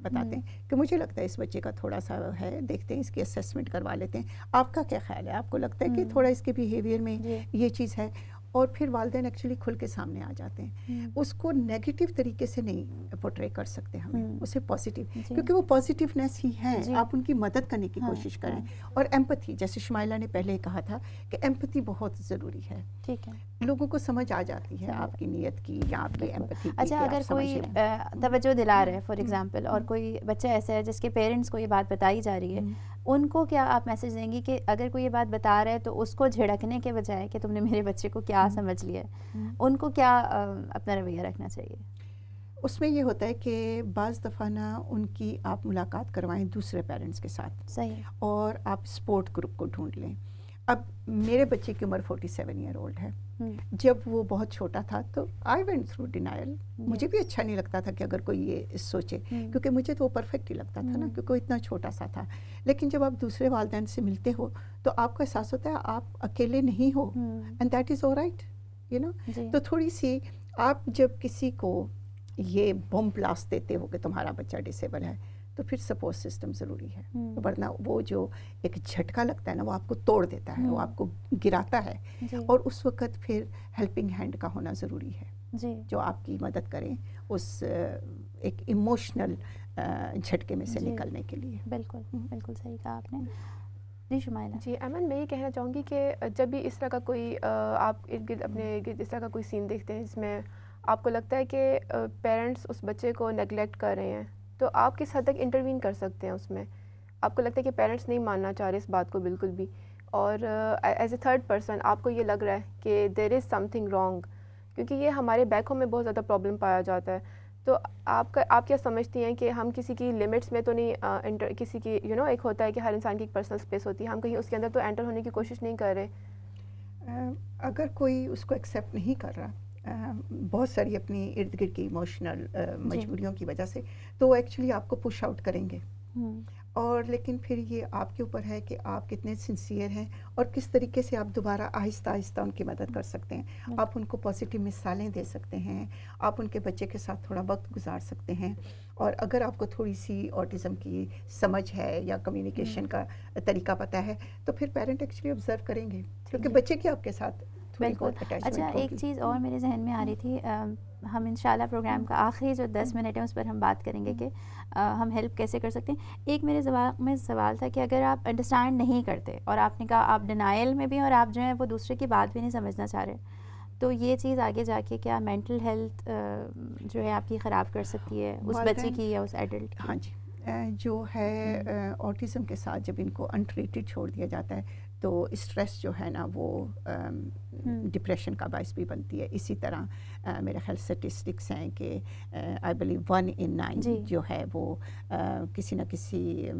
بتاتے ہیں کہ مجھے لگتا ہے اس بچے کا تھوڑا سا ہے، دیکھتے ہیں اس کی اسیسمنٹ کروا لیتے ہیں، آپ کا کیا خیال ہے؟ آپ کو لگتا ہے کہ تھوڑا اس کے بیہیویئر میں یہ چیز ہے؟ اور پھر والدین ایکچولی کھل کے سامنے آ جاتے ہیں. اس کو نیگیٹو طریقے سے نہیں پورٹرے کر سکتے ہمیں، اسے پازیٹیو، کیونکہ وہ پازیٹیونیس ہی ہے. آپ ان کی مدد کرنے کی کوشش کریں. اور ایمپتھی، جیسے شمائلہ نے پہلے کہا تھا کہ ایمپتھی بہت ضروری ہے. ٹھیک ہے، لوگوں کو سمجھ آ جاتی ہے آپ کی نیت کی یا آپ کی ایمپتھی کی. اچھا، اگر کوئی توجہ دلا رہا ہے فار ایگزامپل اور کوئی بچہ ایسا ہے جس کے پیرنٹس کو یہ بات بتائی جا رہی ہے، ان کو کیا آپ میسج دیں گی کہ اگر کوئی یہ بات بتا رہا ہے تو اس کو جھڑکنے کے بجائے کہ تم نے میرے بچے کو کیا سمجھ لیا ہے، ان کو کیا اپنا رویہ رکھنا چاہیے؟ اس میں یہ ہوتا ہے کہ بعض دفعہ نا ان کی آپ ملاقات کروائیں دوسرے پیرنٹس کے ساتھ، صحیح، اور آپ سپورٹ گروپ کو ڈھونڈ لیں. اب میرے بچے کی عمر 47 ایئر اولڈ ہے. جب وہ بہت چھوٹا تھا تو آئی وینٹ تھرو ڈینائل. مجھے بھی اچھا نہیں لگتا تھا کہ اگر کوئی یہ سوچے، کیونکہ مجھے تو وہ پرفیکٹ ہی لگتا تھا نا، کیونکہ وہ اتنا چھوٹا سا تھا. لیکن جب آپ دوسرے والدین سے ملتے ہو تو آپ کو احساس ہوتا ہے آپ اکیلے نہیں ہو، and that is all right, you know. تو تھوڑی سی آپ جب کسی کو یہ بم بلاسٹ دیتے ہو کہ تمہارا بچہ ڈسیبل ہے تو پھر سپورٹ سسٹم ضروری ہے، ورنہ وہ جو ایک جھٹکا لگتا ہے نا وہ آپ کو توڑ دیتا ہے، وہ آپ کو گراتا ہے. اور اس وقت پھر ہیلپنگ ہینڈ کا ہونا ضروری ہے جو آپ کی مدد کریں اس ایک ایموشنل جھٹکے میں سے نکلنے کے لیے. بالکل بالکل صحیح کہا آپ نے. جی شمائلہ. جی ایمن، میں یہ کہنا چاہوں گی کہ جب بھی اس طرح کا کوئی آپ ارد گرد اپنے ارد گرد اس طرح کا کوئی سین دیکھتے ہیں جس میں آپ کو لگتا ہے کہ پیرنٹس اس بچے کو نیگلیکٹ کر رہے ہیں، تو آپ کس حد تک انٹروین کر سکتے ہیں اس میں؟ آپ کو لگتا ہے کہ پیرنٹس نہیں ماننا چاہ رہے اس بات کو بالکل بھی، اور ایز اے تھرڈ پرسن آپ کو یہ لگ رہا ہے کہ دیر از سم تھنگ رانگ، کیونکہ یہ ہمارے بیک ہوم میں بہت زیادہ پرابلم پایا جاتا ہے. تو آپ کیا سمجھتی ہیں کہ ہم کسی کی لمٹس میں تو نہیں کسی کی ایک ہوتا ہے کہ ہر انسان کی ایک پرسنل اسپیس ہوتی ہے، ہم کہیں اس کے اندر تو انٹر ہونے کی کوشش نہیں کر رہے؟ اگر کوئی اس کو ایکسیپٹ نہیں کر رہا بہت ساری اپنی ارد گرد کی ایموشنل مجبوریوں کی وجہ سے، تو وہ ایکچولی آپ کو پش آؤٹ کریں گے. اور لیکن پھر یہ آپ کے اوپر ہے کہ آپ کتنے سنسیئر ہیں اور کس طریقے سے آپ دوبارہ آہستہ آہستہ ان کی مدد کر سکتے ہیں. آپ ان کو پازیٹیو مثالیں دے سکتے ہیں، آپ ان کے بچے کے ساتھ تھوڑا وقت گزار سکتے ہیں. اور اگر آپ کو تھوڑی سی آٹزم کی سمجھ ہے یا کمیونیکیشن کا طریقہ پتہ ہے تو پھر پیرنٹ ایکچولی آبزرو کریں گے، کیونکہ بچے کی آپ کے ساتھ بالکل. اچھا، ایک چیز اور میرے ذہن میں آ رہی تھی، ہم انشاءاللہ پروگرام کا آخری جو 10 منٹ ہے اس پر ہم بات کریں گے کہ ہم ہیلپ کیسے کر سکتے ہیں. ایک میرے دماغ میں سوال تھا کہ اگر آپ انڈرسٹینڈ نہیں کرتے اور آپ نے کہا آپ ڈینائل میں بھی اور آپ جو ہیں وہ دوسرے کی بات بھی نہیں سمجھنا چاہ رہے، تو یہ چیز آگے جا کے کیا مینٹل ہیلتھ جو ہے آپ کی خراب کر سکتی ہے اس بچے کی یا اس ایڈلٹ کی؟ ہاں جی، جو ہے آٹزم کے ساتھ جب ان کو انٹریٹڈ چھوڑ دیا جاتا ہے تو اسٹریس جو ہے نا وہ ڈپریشن کا باعث بھی بنتی ہے. اسی طرح میرے خیال اسٹیٹسٹکس ہیں کہ آئی بلیو 1 in 9 جو ہے وہ کسی نہ کسی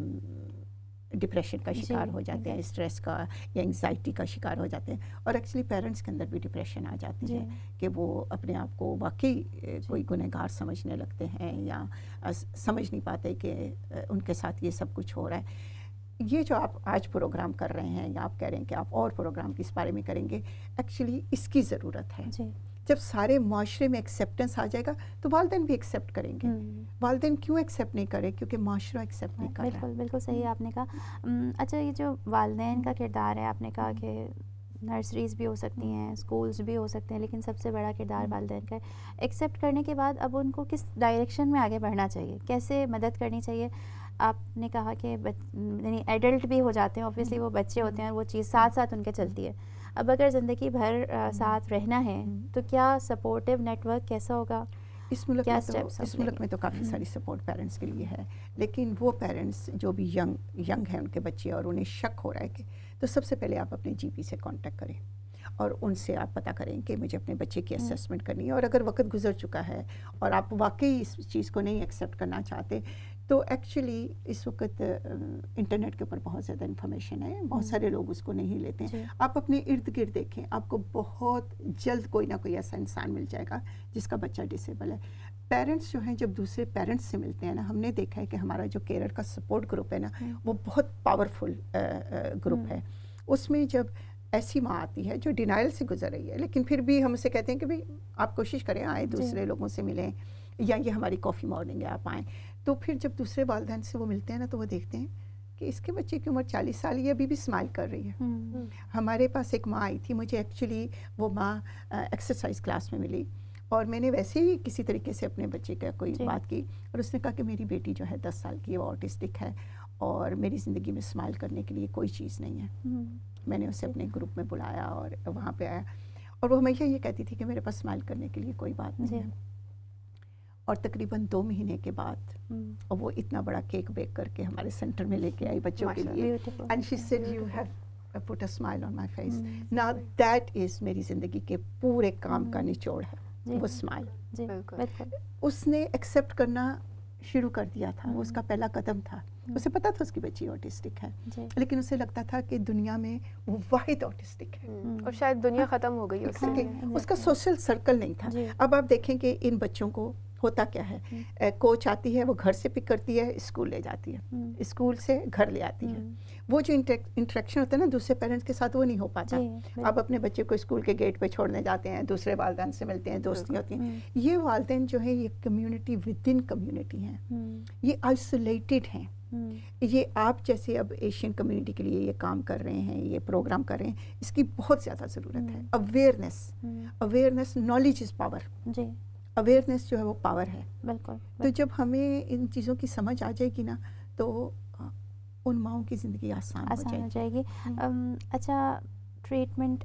ڈپریشن کا شکار ہو جاتے ہیں، اسٹریس کا یا انگزائٹی کا شکار ہو جاتے ہیں. اور ایکچولی پیرنٹس کے اندر بھی ڈپریشن آ جاتی ہے کہ وہ اپنے آپ کو واقعی کوئی گنہگار سمجھنے لگتے ہیں یا سمجھ نہیں پاتے کہ ان کے ساتھ یہ سب کچھ ہو رہا ہے. یہ جو آپ آج پروگرام کر رہے ہیں یا آپ کہہ رہے ہیں کہ آپ اور پروگرام اس بارے میں کریں گے، ایکچولی اس کی ضرورت ہے. جب سارے معاشرے میں ایکسیپٹنس آ جائے گا تو والدین بھی ایکسیپٹ کریں گے. والدین کیوں ایکسیپٹ نہیں کرے؟ کیونکہ معاشرہ ایکسیپٹ نہیں کر رہا. بالکل بالکل صحیح آپ نے کہا. اچھا، یہ جو والدین کا کردار ہے، آپ نے کہا کہ نرسریز بھی ہو سکتی ہیں، اسکولز بھی ہو سکتے ہیں، لیکن سب سے بڑا کردار والدین کا ہے۔ ایکسیپٹ کرنے کے بعد اب ان کو کس ڈائریکشن میں آگے بڑھنا چاہیے، کیسے مدد کرنی چاہیے؟ آپ نے کہا کہ یعنی ایڈلٹ بھی ہو جاتے ہیں، اوبویسلی وہ بچے ہوتے ہیں اور وہ چیز ساتھ ساتھ ان کے چلتی ہے۔ اب اگر زندگی بھر ساتھ رہنا ہے تو کیا سپورٹیو نیٹ ورک کیسا ہوگا؟ اس ملک میں تو کافی ساری سپورٹ پیرنٹس کے لیے ہے، لیکن وہ پیرنٹس جو بھی ینگ ہیں ان کے بچے اور انہیں شک ہو رہا ہے کہ، تو سب سے پہلے آپ اپنے جی پی سے کانٹیکٹ کریں اور ان سے آپ پتہ کریں کہ مجھے اپنے بچے کی اسیسمنٹ کرنی ہے، اور اگر وقت گزر چکا ہے اور آپ واقعی اس چیز کو نہیں ایکسیپٹ کرنا چاہتے تو ایکچولی اس وقت انٹرنیٹ کے اوپر بہت زیادہ انفارمیشن ہے، بہت سارے لوگ اس کو نہیں لیتے ہیں۔ آپ اپنے ارد گرد دیکھیں، آپ کو بہت جلد کوئی نہ کوئی ایسا انسان مل جائے گا جس کا بچہ ڈسیبل ہے۔ پیرنٹس جو ہیں جب دوسرے پیرنٹس سے ملتے ہیں نا، ہم نے دیکھا ہے کہ ہمارا جو کیئر کا سپورٹ گروپ ہے نا وہ بہت پاورفل گروپ ہے۔ اس میں جب ایسی ماں آتی ہے جو ڈینائل سے گزر رہی ہے لیکن پھر بھی ہم اسے کہتے ہیں کہ بھئی آپ کوشش کریں، آئیں دوسرے لوگوں سے ملیں، یا یہ ہماری کافی مارننگ ہے آپ آئیں، تو پھر جب دوسرے والدین سے وہ ملتے ہیں نا تو وہ دیکھتے ہیں کہ اس کے بچے کی عمر 40 سال یہ ابھی بھی اسمائل کر رہی ہے۔ ہمارے پاس ایک ماں آئی تھی، مجھے ایکچولی وہ ماں ایکسرسائز کلاس میں ملی اور میں نے ویسے ہی کسی طریقے سے اپنے بچے کا کوئی بات کی اور اس نے کہا کہ میری بیٹی جو ہے 10 سال کی ہے، وہ آٹسٹک ہے اور میری زندگی میں اسمائل کرنے کے لیے کوئی چیز نہیں ہے۔ میں نے اسے اپنے گروپ میں بلایا اور وہاں پہ آیا اور وہ ہمیشہ یہ کہتی تھی کہ میرے پاس اسمائل کرنے کے لیے کوئی بات نہیں ہے۔ اور تقریباً 2 مہینے کے بعد اور وہ اتنا بڑا کیک بیک کر کے ہمارے سینٹر میں لے کے آئی بچوں کے لیے، and she said you have put a smile on my face. Now that is میری زندگی کے پورے کام کا نچوڑ ہے، وہ اسمائل۔ اس نے ایکسیپٹ کرنا شروع کر دیا تھا، وہ اس کا پہلا قدم تھا۔ اسے پتا تھا اس کی بچی آٹسٹک ہے لیکن اسے لگتا تھا کہ دنیا میں وہ واحد آٹسٹک ہے اور شاید دنیا ختم ہو گئی اس کا سوشل سرکل نہیں تھا۔ اب آپ دیکھیں کہ ان بچوں کو ہوتا کیا ہے، کوچ آتی ہے، وہ گھر سے پک کرتی ہے، اسکول لے جاتی ہے، اسکول سے گھر لے آتی ہے۔ وہ جو انٹریکشن ہوتا ہے نا دوسرے پیرنٹس کے ساتھ، وہ نہیں ہو پاتا۔ آپ اپنے بچے کو اسکول کے گیٹ پہ چھوڑنے جاتے ہیں، دوسرے والدین سے ملتے ہیں، دوستی ہوتی ہیں۔ یہ والدین جو ہیں یہ کمیونٹی ود ان کمیونٹی ہیں، یہ آئسولیٹڈ ہیں۔ یہ آپ جیسے اب ایشین کمیونٹی کے لیے یہ کام کر رہے ہیں، یہ پروگرام کر رہے ہیں، اس کی بہت زیادہ ضرورت ہے۔ Awareness, knowledge is power. Awareness جو ہے وہ پاور ہے۔ بالکل۔ تو جب ہمیں ان چیزوں کی سمجھ آ جائے گی نا تو ان ماؤں کی زندگی آسان ہو جائے گی۔ اچھا، ٹریٹمنٹ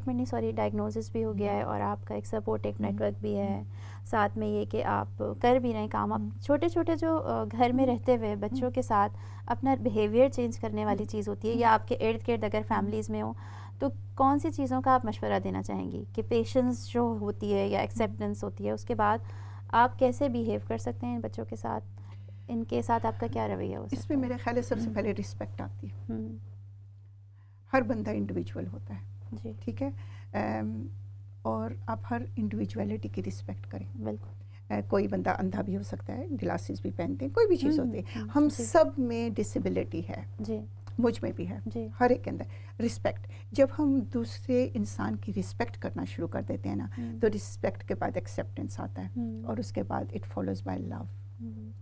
نہیں سوری ڈائگنوزس بھی ہو گیا ہے اور آپ کا ایک سپورٹنگ نیٹ ورک بھی ہے، ساتھ میں یہ کہ آپ کر بھی رہے ہیں کام، آپ چھوٹے چھوٹے جو گھر میں رہتے ہوئے بچوں کے ساتھ اپنا بیہیویئر چینج کرنے والی چیز ہوتی ہے، یا آپ کے ارد گرد اگر فیملیز میں ہو تو کون سی چیزوں کا آپ مشورہ دینا چاہیں گی کہ پیشنس جو ہوتی ہے یا ایکسیپٹنس ہوتی ہے، اس کے بعد آپ کیسے بیہیو کر سکتے ہیں ان بچوں کے ساتھ، ان کے ساتھ آپ کا کیا رویہ ہو سکتا ہے؟ اس میں میرے خیال ہے سب سے پہلے رسپیکٹ آتی ہے۔ ہر بندہ انڈیویجول ہوتا ہے، ٹھیک ہے، اور آپ ہر انڈیویجویلٹی کی رسپیکٹ کریں۔ بالکل، کوئی بندہ اندھا بھی ہو سکتا ہے، گلاسز بھی پہنتے ہیں، کوئی بھی چیز ہوتی ہے، ہم سب میں ڈسیبلٹی ہے، مجھ میں بھی ہے، ہر ایک کے اندر رسپیکٹ۔ جب ہم دوسرے انسان کی رسپیکٹ کرنا شروع کر دیتے ہیں نا تو رسپیکٹ کے بعد ایکسیپٹنس آتا ہے اور اس کے بعد it follows by love,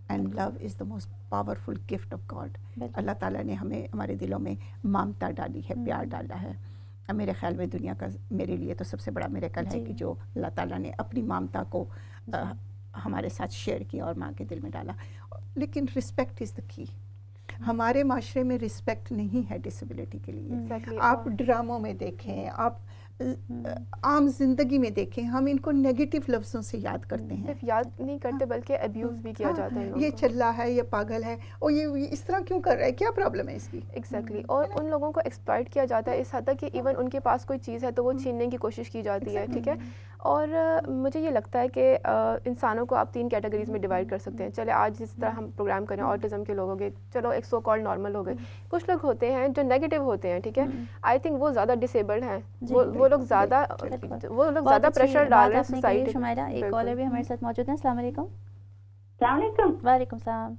and love is the most powerful gift of God. اللہ تعالیٰ نے ہمیں ہمارے دلوں میں ممتا ڈالی ہے، پیار ڈالا ہے۔ میرے خیال میں دنیا کا میرے لیے تو سب سے بڑا میریکل ہے کہ جو اللہ تعالیٰ نے اپنی ممتا کو ہمارے ساتھ شیئر کیا اور ماں کے دل میں ڈالا۔ لیکن رسپیکٹ از دا کی۔ ہمارے معاشرے میں رسپیکٹ نہیں ہے ڈسیبلٹی کے لیے۔ آپ ڈراموں میں دیکھیں، آپ عام زندگی میں دیکھیں، ہم ان کو نیگیٹو لفظوں سے یاد کرتے ہیں، صرف یاد نہیں کرتے بلکہ ابیوز بھی کیا جاتا ہے۔ یہ چلا ہے، یہ پاگل ہے، اور یہ اس طرح کیوں کر رہا ہے، کیا پرابلم ہے اس کی؟ ایگزیکٹلی، اور ان لوگوں کو ایکسپلائٹ کیا جاتا ہے اس حد تک کہ ایون ان کے پاس کوئی چیز ہے تو وہ چھیننے کی کوشش کی جاتی ہے، ٹھیک ہے۔ اور مجھے یہ لگتا ہے کہ انسانوں کو آپ 3 کیٹیگریز میں ڈیوائڈ کر سکتے ہیں۔ چلے آج جس طرح ہم پروگرام کریں آٹزم کے لوگ ہو گئے، چلو ایک سو کالڈ نارمل ہو گئے، کچھ لوگ ہوتے ہیں جو نیگیٹو ہوتے ہیں، ٹھیک ہے۔ آئی تھنک وہ زیادہ ڈسیبلڈ ہیں، وہ لوگ زیادہ پریشر ڈال رہے ہیں سوسائٹی۔ شمائرہ، ایک کالر بھی ہمارے ساتھ موجود ہیں۔ السلام علیکم۔ السلام علیکم۔ وعلیکم السلام۔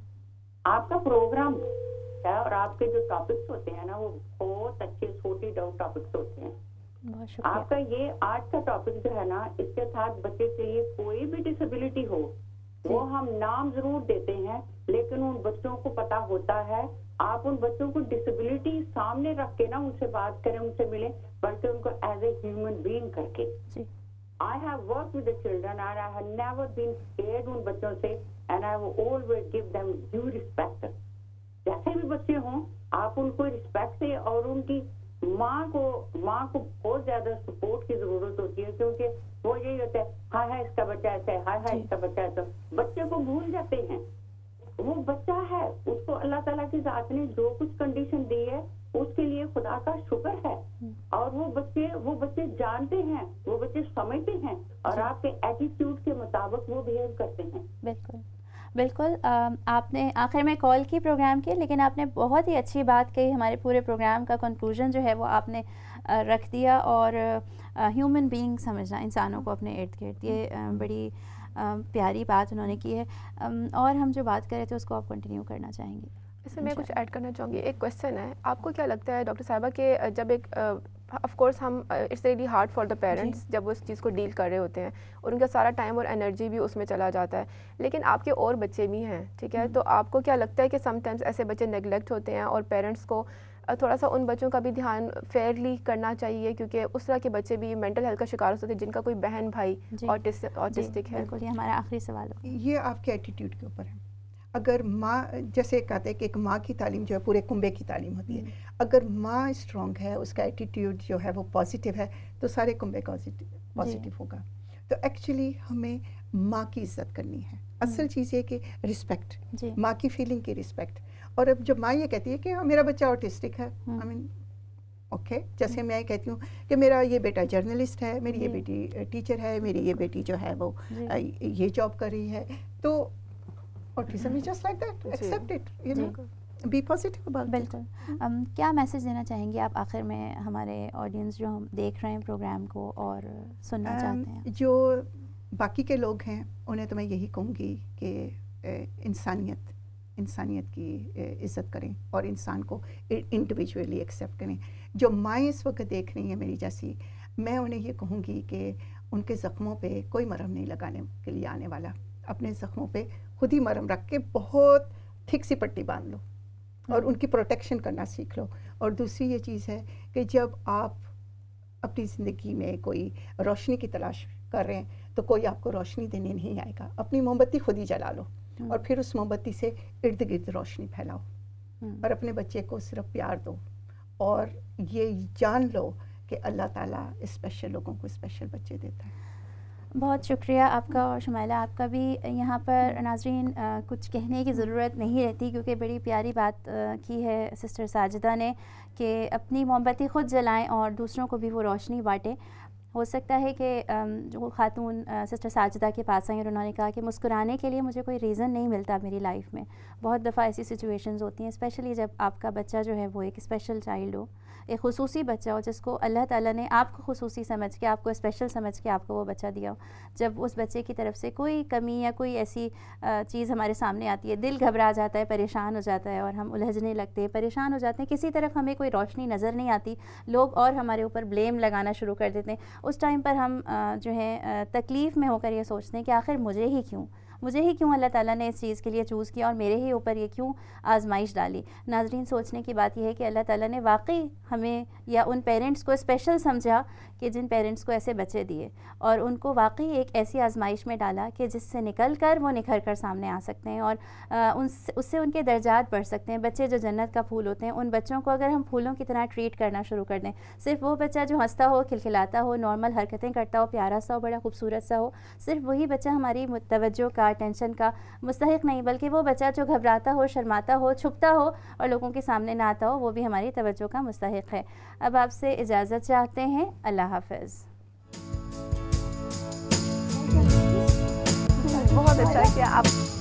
آپ کا پروگرام ہے اور آپ کے جو ٹاپکس ہوتے ہیں نا وہ بہت اچھے چھوٹی ڈاؤٹ ٹاپکس ہوتے ہیں۔ بہت شکریہ۔ آپ کا یہ آج کا ٹاپک جو ہے نا، اس کے ساتھ بچے کے لیے کوئی بھی ڈسیبلٹی ہو وہ ہم نام ضرور دیتے ہیں لیکن ان بچوں کو پتا ہوتا ہے. آپ ان بچوں کو ڈسیبلٹی سامنے رکھ کے نا ان سے بات کریں, ان سے ملیں, بلکہ ان کو ایز اے ہیومن بینگ کر کے. I have worked with the children and I have never been scared ان بچوں سے, and I will always give them due respect. جیسے بھی بچے ہوں آپ ان کو رسپیکٹ سے, اور ان کی ماں کو بہت زیادہ سپورٹ کی ضرورت ہوتی ہے, کیونکہ وہ یہی ہوتا ہے ہائے ہائے اس کا بچہ ایسا ہے, ہائے ہائے اس کا بچہ ایسا. بچے کو بھول جاتے ہیں, وہ بچہ ہے, اس کو اللہ تعالیٰ کی ذات نے جو کچھ کنڈیشن دی ہے اس کے لیے خدا کا شکر ہے. اور وہ بچے جانتے ہیں, وہ بچے سمجھتے ہیں, اور آپ کے ایٹیٹیوڈ کے مطابق وہ بہیو کرتے ہیں. بالکل بالکل. آپ نے آخر میں کال کی پروگرام کی, لیکن آپ نے بہت ہی اچھی بات کہی. ہمارے پورے پروگرام کا کنکلوژن جو ہے وہ آپ نے رکھ دیا, اور ہیومن بینگ سمجھنا, انسانوں کو اپنے ارد گرد, یہ بڑی پیاری بات انہوں نے کی ہے. اور ہم جو بات کر رہے تھے اس کو آپ کنٹینیو کرنا چاہیں گے؟ اس میں کچھ ایڈ کرنا چاہوں گی. ایک کویشچن ہے, آپ کو کیا لگتا ہے ڈاکٹر صاحبہ کہ جب ایک آف کورس ہم it's really hard for the parents جب وہ اس چیز کو ڈیل کر رہے ہوتے ہیں, اور ان کا سارا ٹائم اور انرجی بھی اس میں چلا جاتا ہے, لیکن آپ کے اور بچے بھی ہیں, ٹھیک ہے, تو آپ کو کیا لگتا ہے کہ سم ٹائمز ایسے بچے نیگلیکٹ ہوتے ہیں, اور پیرنٹس کو تھوڑا سا ان بچوں کا بھی دھیان فیئرلی کرنا چاہیے, کیونکہ اس طرح کے بچے بھی مینٹل ہیلتھ کا شکار ہو سکتے ہیں جن کا کوئی بہن بھائی آٹسٹک ہے. بالکل, یہ ہمارا آخری سوال ہے. یہ آپ کے ایٹیٹیوڈ کے اوپر ہے. اگر ماں, جیسے کہتے ہیں کہ ایک ماں کی تعلیم جو ہے پورے کنبے کی تعلیم ہوتی ہے, اگر ماں اسٹرانگ ہے, اس کا ایٹیٹیوڈ جو ہے وہ پازیٹیو ہے, تو سارے کنبے پازیٹیو ہوگا. تو ایکچولی ہمیں ماں کی عزت کرنی ہے. اصل چیز یہ کہ رسپیکٹ, ماں کی فیلنگ کی رسپیکٹ. اور اب جب ماں یہ کہتی ہے کہ میرا بچہ آٹسٹک ہے, آئی مین اوکے, جیسے میں کہتی ہوں کہ میرا یہ بیٹا جرنلسٹ ہے, میری یہ بیٹی ٹیچر ہے, میری یہ بیٹی جو ہے وہ یہ جاب کر رہی ہے, تو autism is just like that, accept it, you know, be positive about it. بالکل. کیا میسج دینا چاہیں گے آپ آخر میں ہمارے آڈینس جو ہم دیکھ رہے ہیں پروگرام کو اور سننا چاہتے ہیں؟ جو باقی کے لوگ ہیں انہیں تو میں یہی کہوں گی کہ انسانیت کی عزت کریں, اور انسان کو انڈیویجولی ایکسیپٹ کریں. جو مائیں اس وقت دیکھ رہی ہیں میری جیسی, میں انہیں یہ کہوں گی کہ ان کے زخموں پہ کوئی مرہم نہیں لگانے کے لیے آنے والا. اپنے زخموں پہ خود ہی مرہم رکھ کے بہت تھک سی پٹی باندھ لو, اور ان کی پروٹیکشن کرنا سیکھ لو. اور دوسری یہ چیز ہے کہ جب آپ اپنی زندگی میں کوئی روشنی کی تلاش کر رہے ہیں تو کوئی آپ کو روشنی دینے نہیں آئے گا. اپنی موم بتی خود ہی جلا لو, اور پھر اس موم بتی سے ارد گرد روشنی پھیلاؤ, اور اپنے بچے کو صرف پیار دو, اور یہ جان لو کہ اللہ تعالیٰ اسپیشل لوگوں کو اسپیشل بچے دیتا ہے. بہت شکریہ آپ کا, اور شمائلہ آپ کا بھی. یہاں پر ناظرین کچھ کہنے کی ضرورت نہیں رہتی, کیونکہ بڑی پیاری بات کی ہے سسٹر ساجدہ نے کہ اپنی موم بتی خود جلائیں اور دوسروں کو بھی وہ روشنی بانٹیں. ہو سکتا ہے کہ جو خاتون سسٹر ساجدہ کے پاس آئیں اور انہوں نے کہا کہ مسکرانے کے لیے مجھے کوئی ریزن نہیں ملتا میری لائف میں. بہت دفعہ ایسی سچویشنز ہوتی ہیں, اسپیشلی جب آپ کا بچہ جو ہے وہ ایک اسپیشل چائلڈ ہو, ایک خصوصی بچہ ہو, جس کو اللہ تعالیٰ نے آپ کو خصوصی سمجھ کے, آپ کو اسپیشل سمجھ کے آپ کو وہ بچہ دیا ہو. جب اس بچے کی طرف سے کوئی کمی یا کوئی ایسی چیز ہمارے سامنے آتی ہے, دل گھبرا جاتا ہے, پریشان ہو جاتا ہے, اور ہم الجھنے لگتے ہیں, پریشان ہو جاتے ہیں, کسی طرف ہمیں کوئی روشنی نظر نہیں آتی, لوگ اور ہمارے اوپر بلیم لگانا شروع کر دیتے ہیں. اس ٹائم پر ہم جو ہے تکلیف میں ہو کر یہ سوچتے ہیں کہ آخر مجھے ہی کیوں اللہ تعالیٰ نے اس چیز کے لیے چوز کیا, اور میرے ہی اوپر یہ کیوں آزمائش ڈالی. ناظرین, سوچنے کی بات یہ ہے کہ اللہ تعالیٰ نے واقعی ہمیں یا ان پیرنٹس کو اسپیشل سمجھا کہ جن پیرنٹس کو ایسے بچے دیے, اور ان کو واقعی ایک ایسی آزمائش میں ڈالا کہ جس سے نکل کر وہ نکھر کر سامنے آ سکتے ہیں, اور اس سے ان کے درجات بڑھ سکتے ہیں. بچے جو جنت کا پھول ہوتے ہیں, ان بچوں کو اگر ہم پھولوں کی طرح ٹریٹ کرنا شروع کر دیں, صرف وہ بچہ جو ہنستا ہو, کھلکھلاتا ہو, نارمل حرکتیں کرتا ہو, پیارا سا ہو, بڑا خوبصورت سا ہو, صرف وہی بچہ ہماری توجہ کا, ٹینشن کا مستحق نہیں, بلکہ وہ بچہ جو گھبراتا ہو, شرماتا ہو, چھپتا ہو اور لوگوں کے سامنے نہ آتا ہو, وہ بھی ہماری توجہ کا مستحق ہے. اب آپ سے اجازت چاہتے ہیں. اللہ حافظ. بہت اچھا کیا آپ.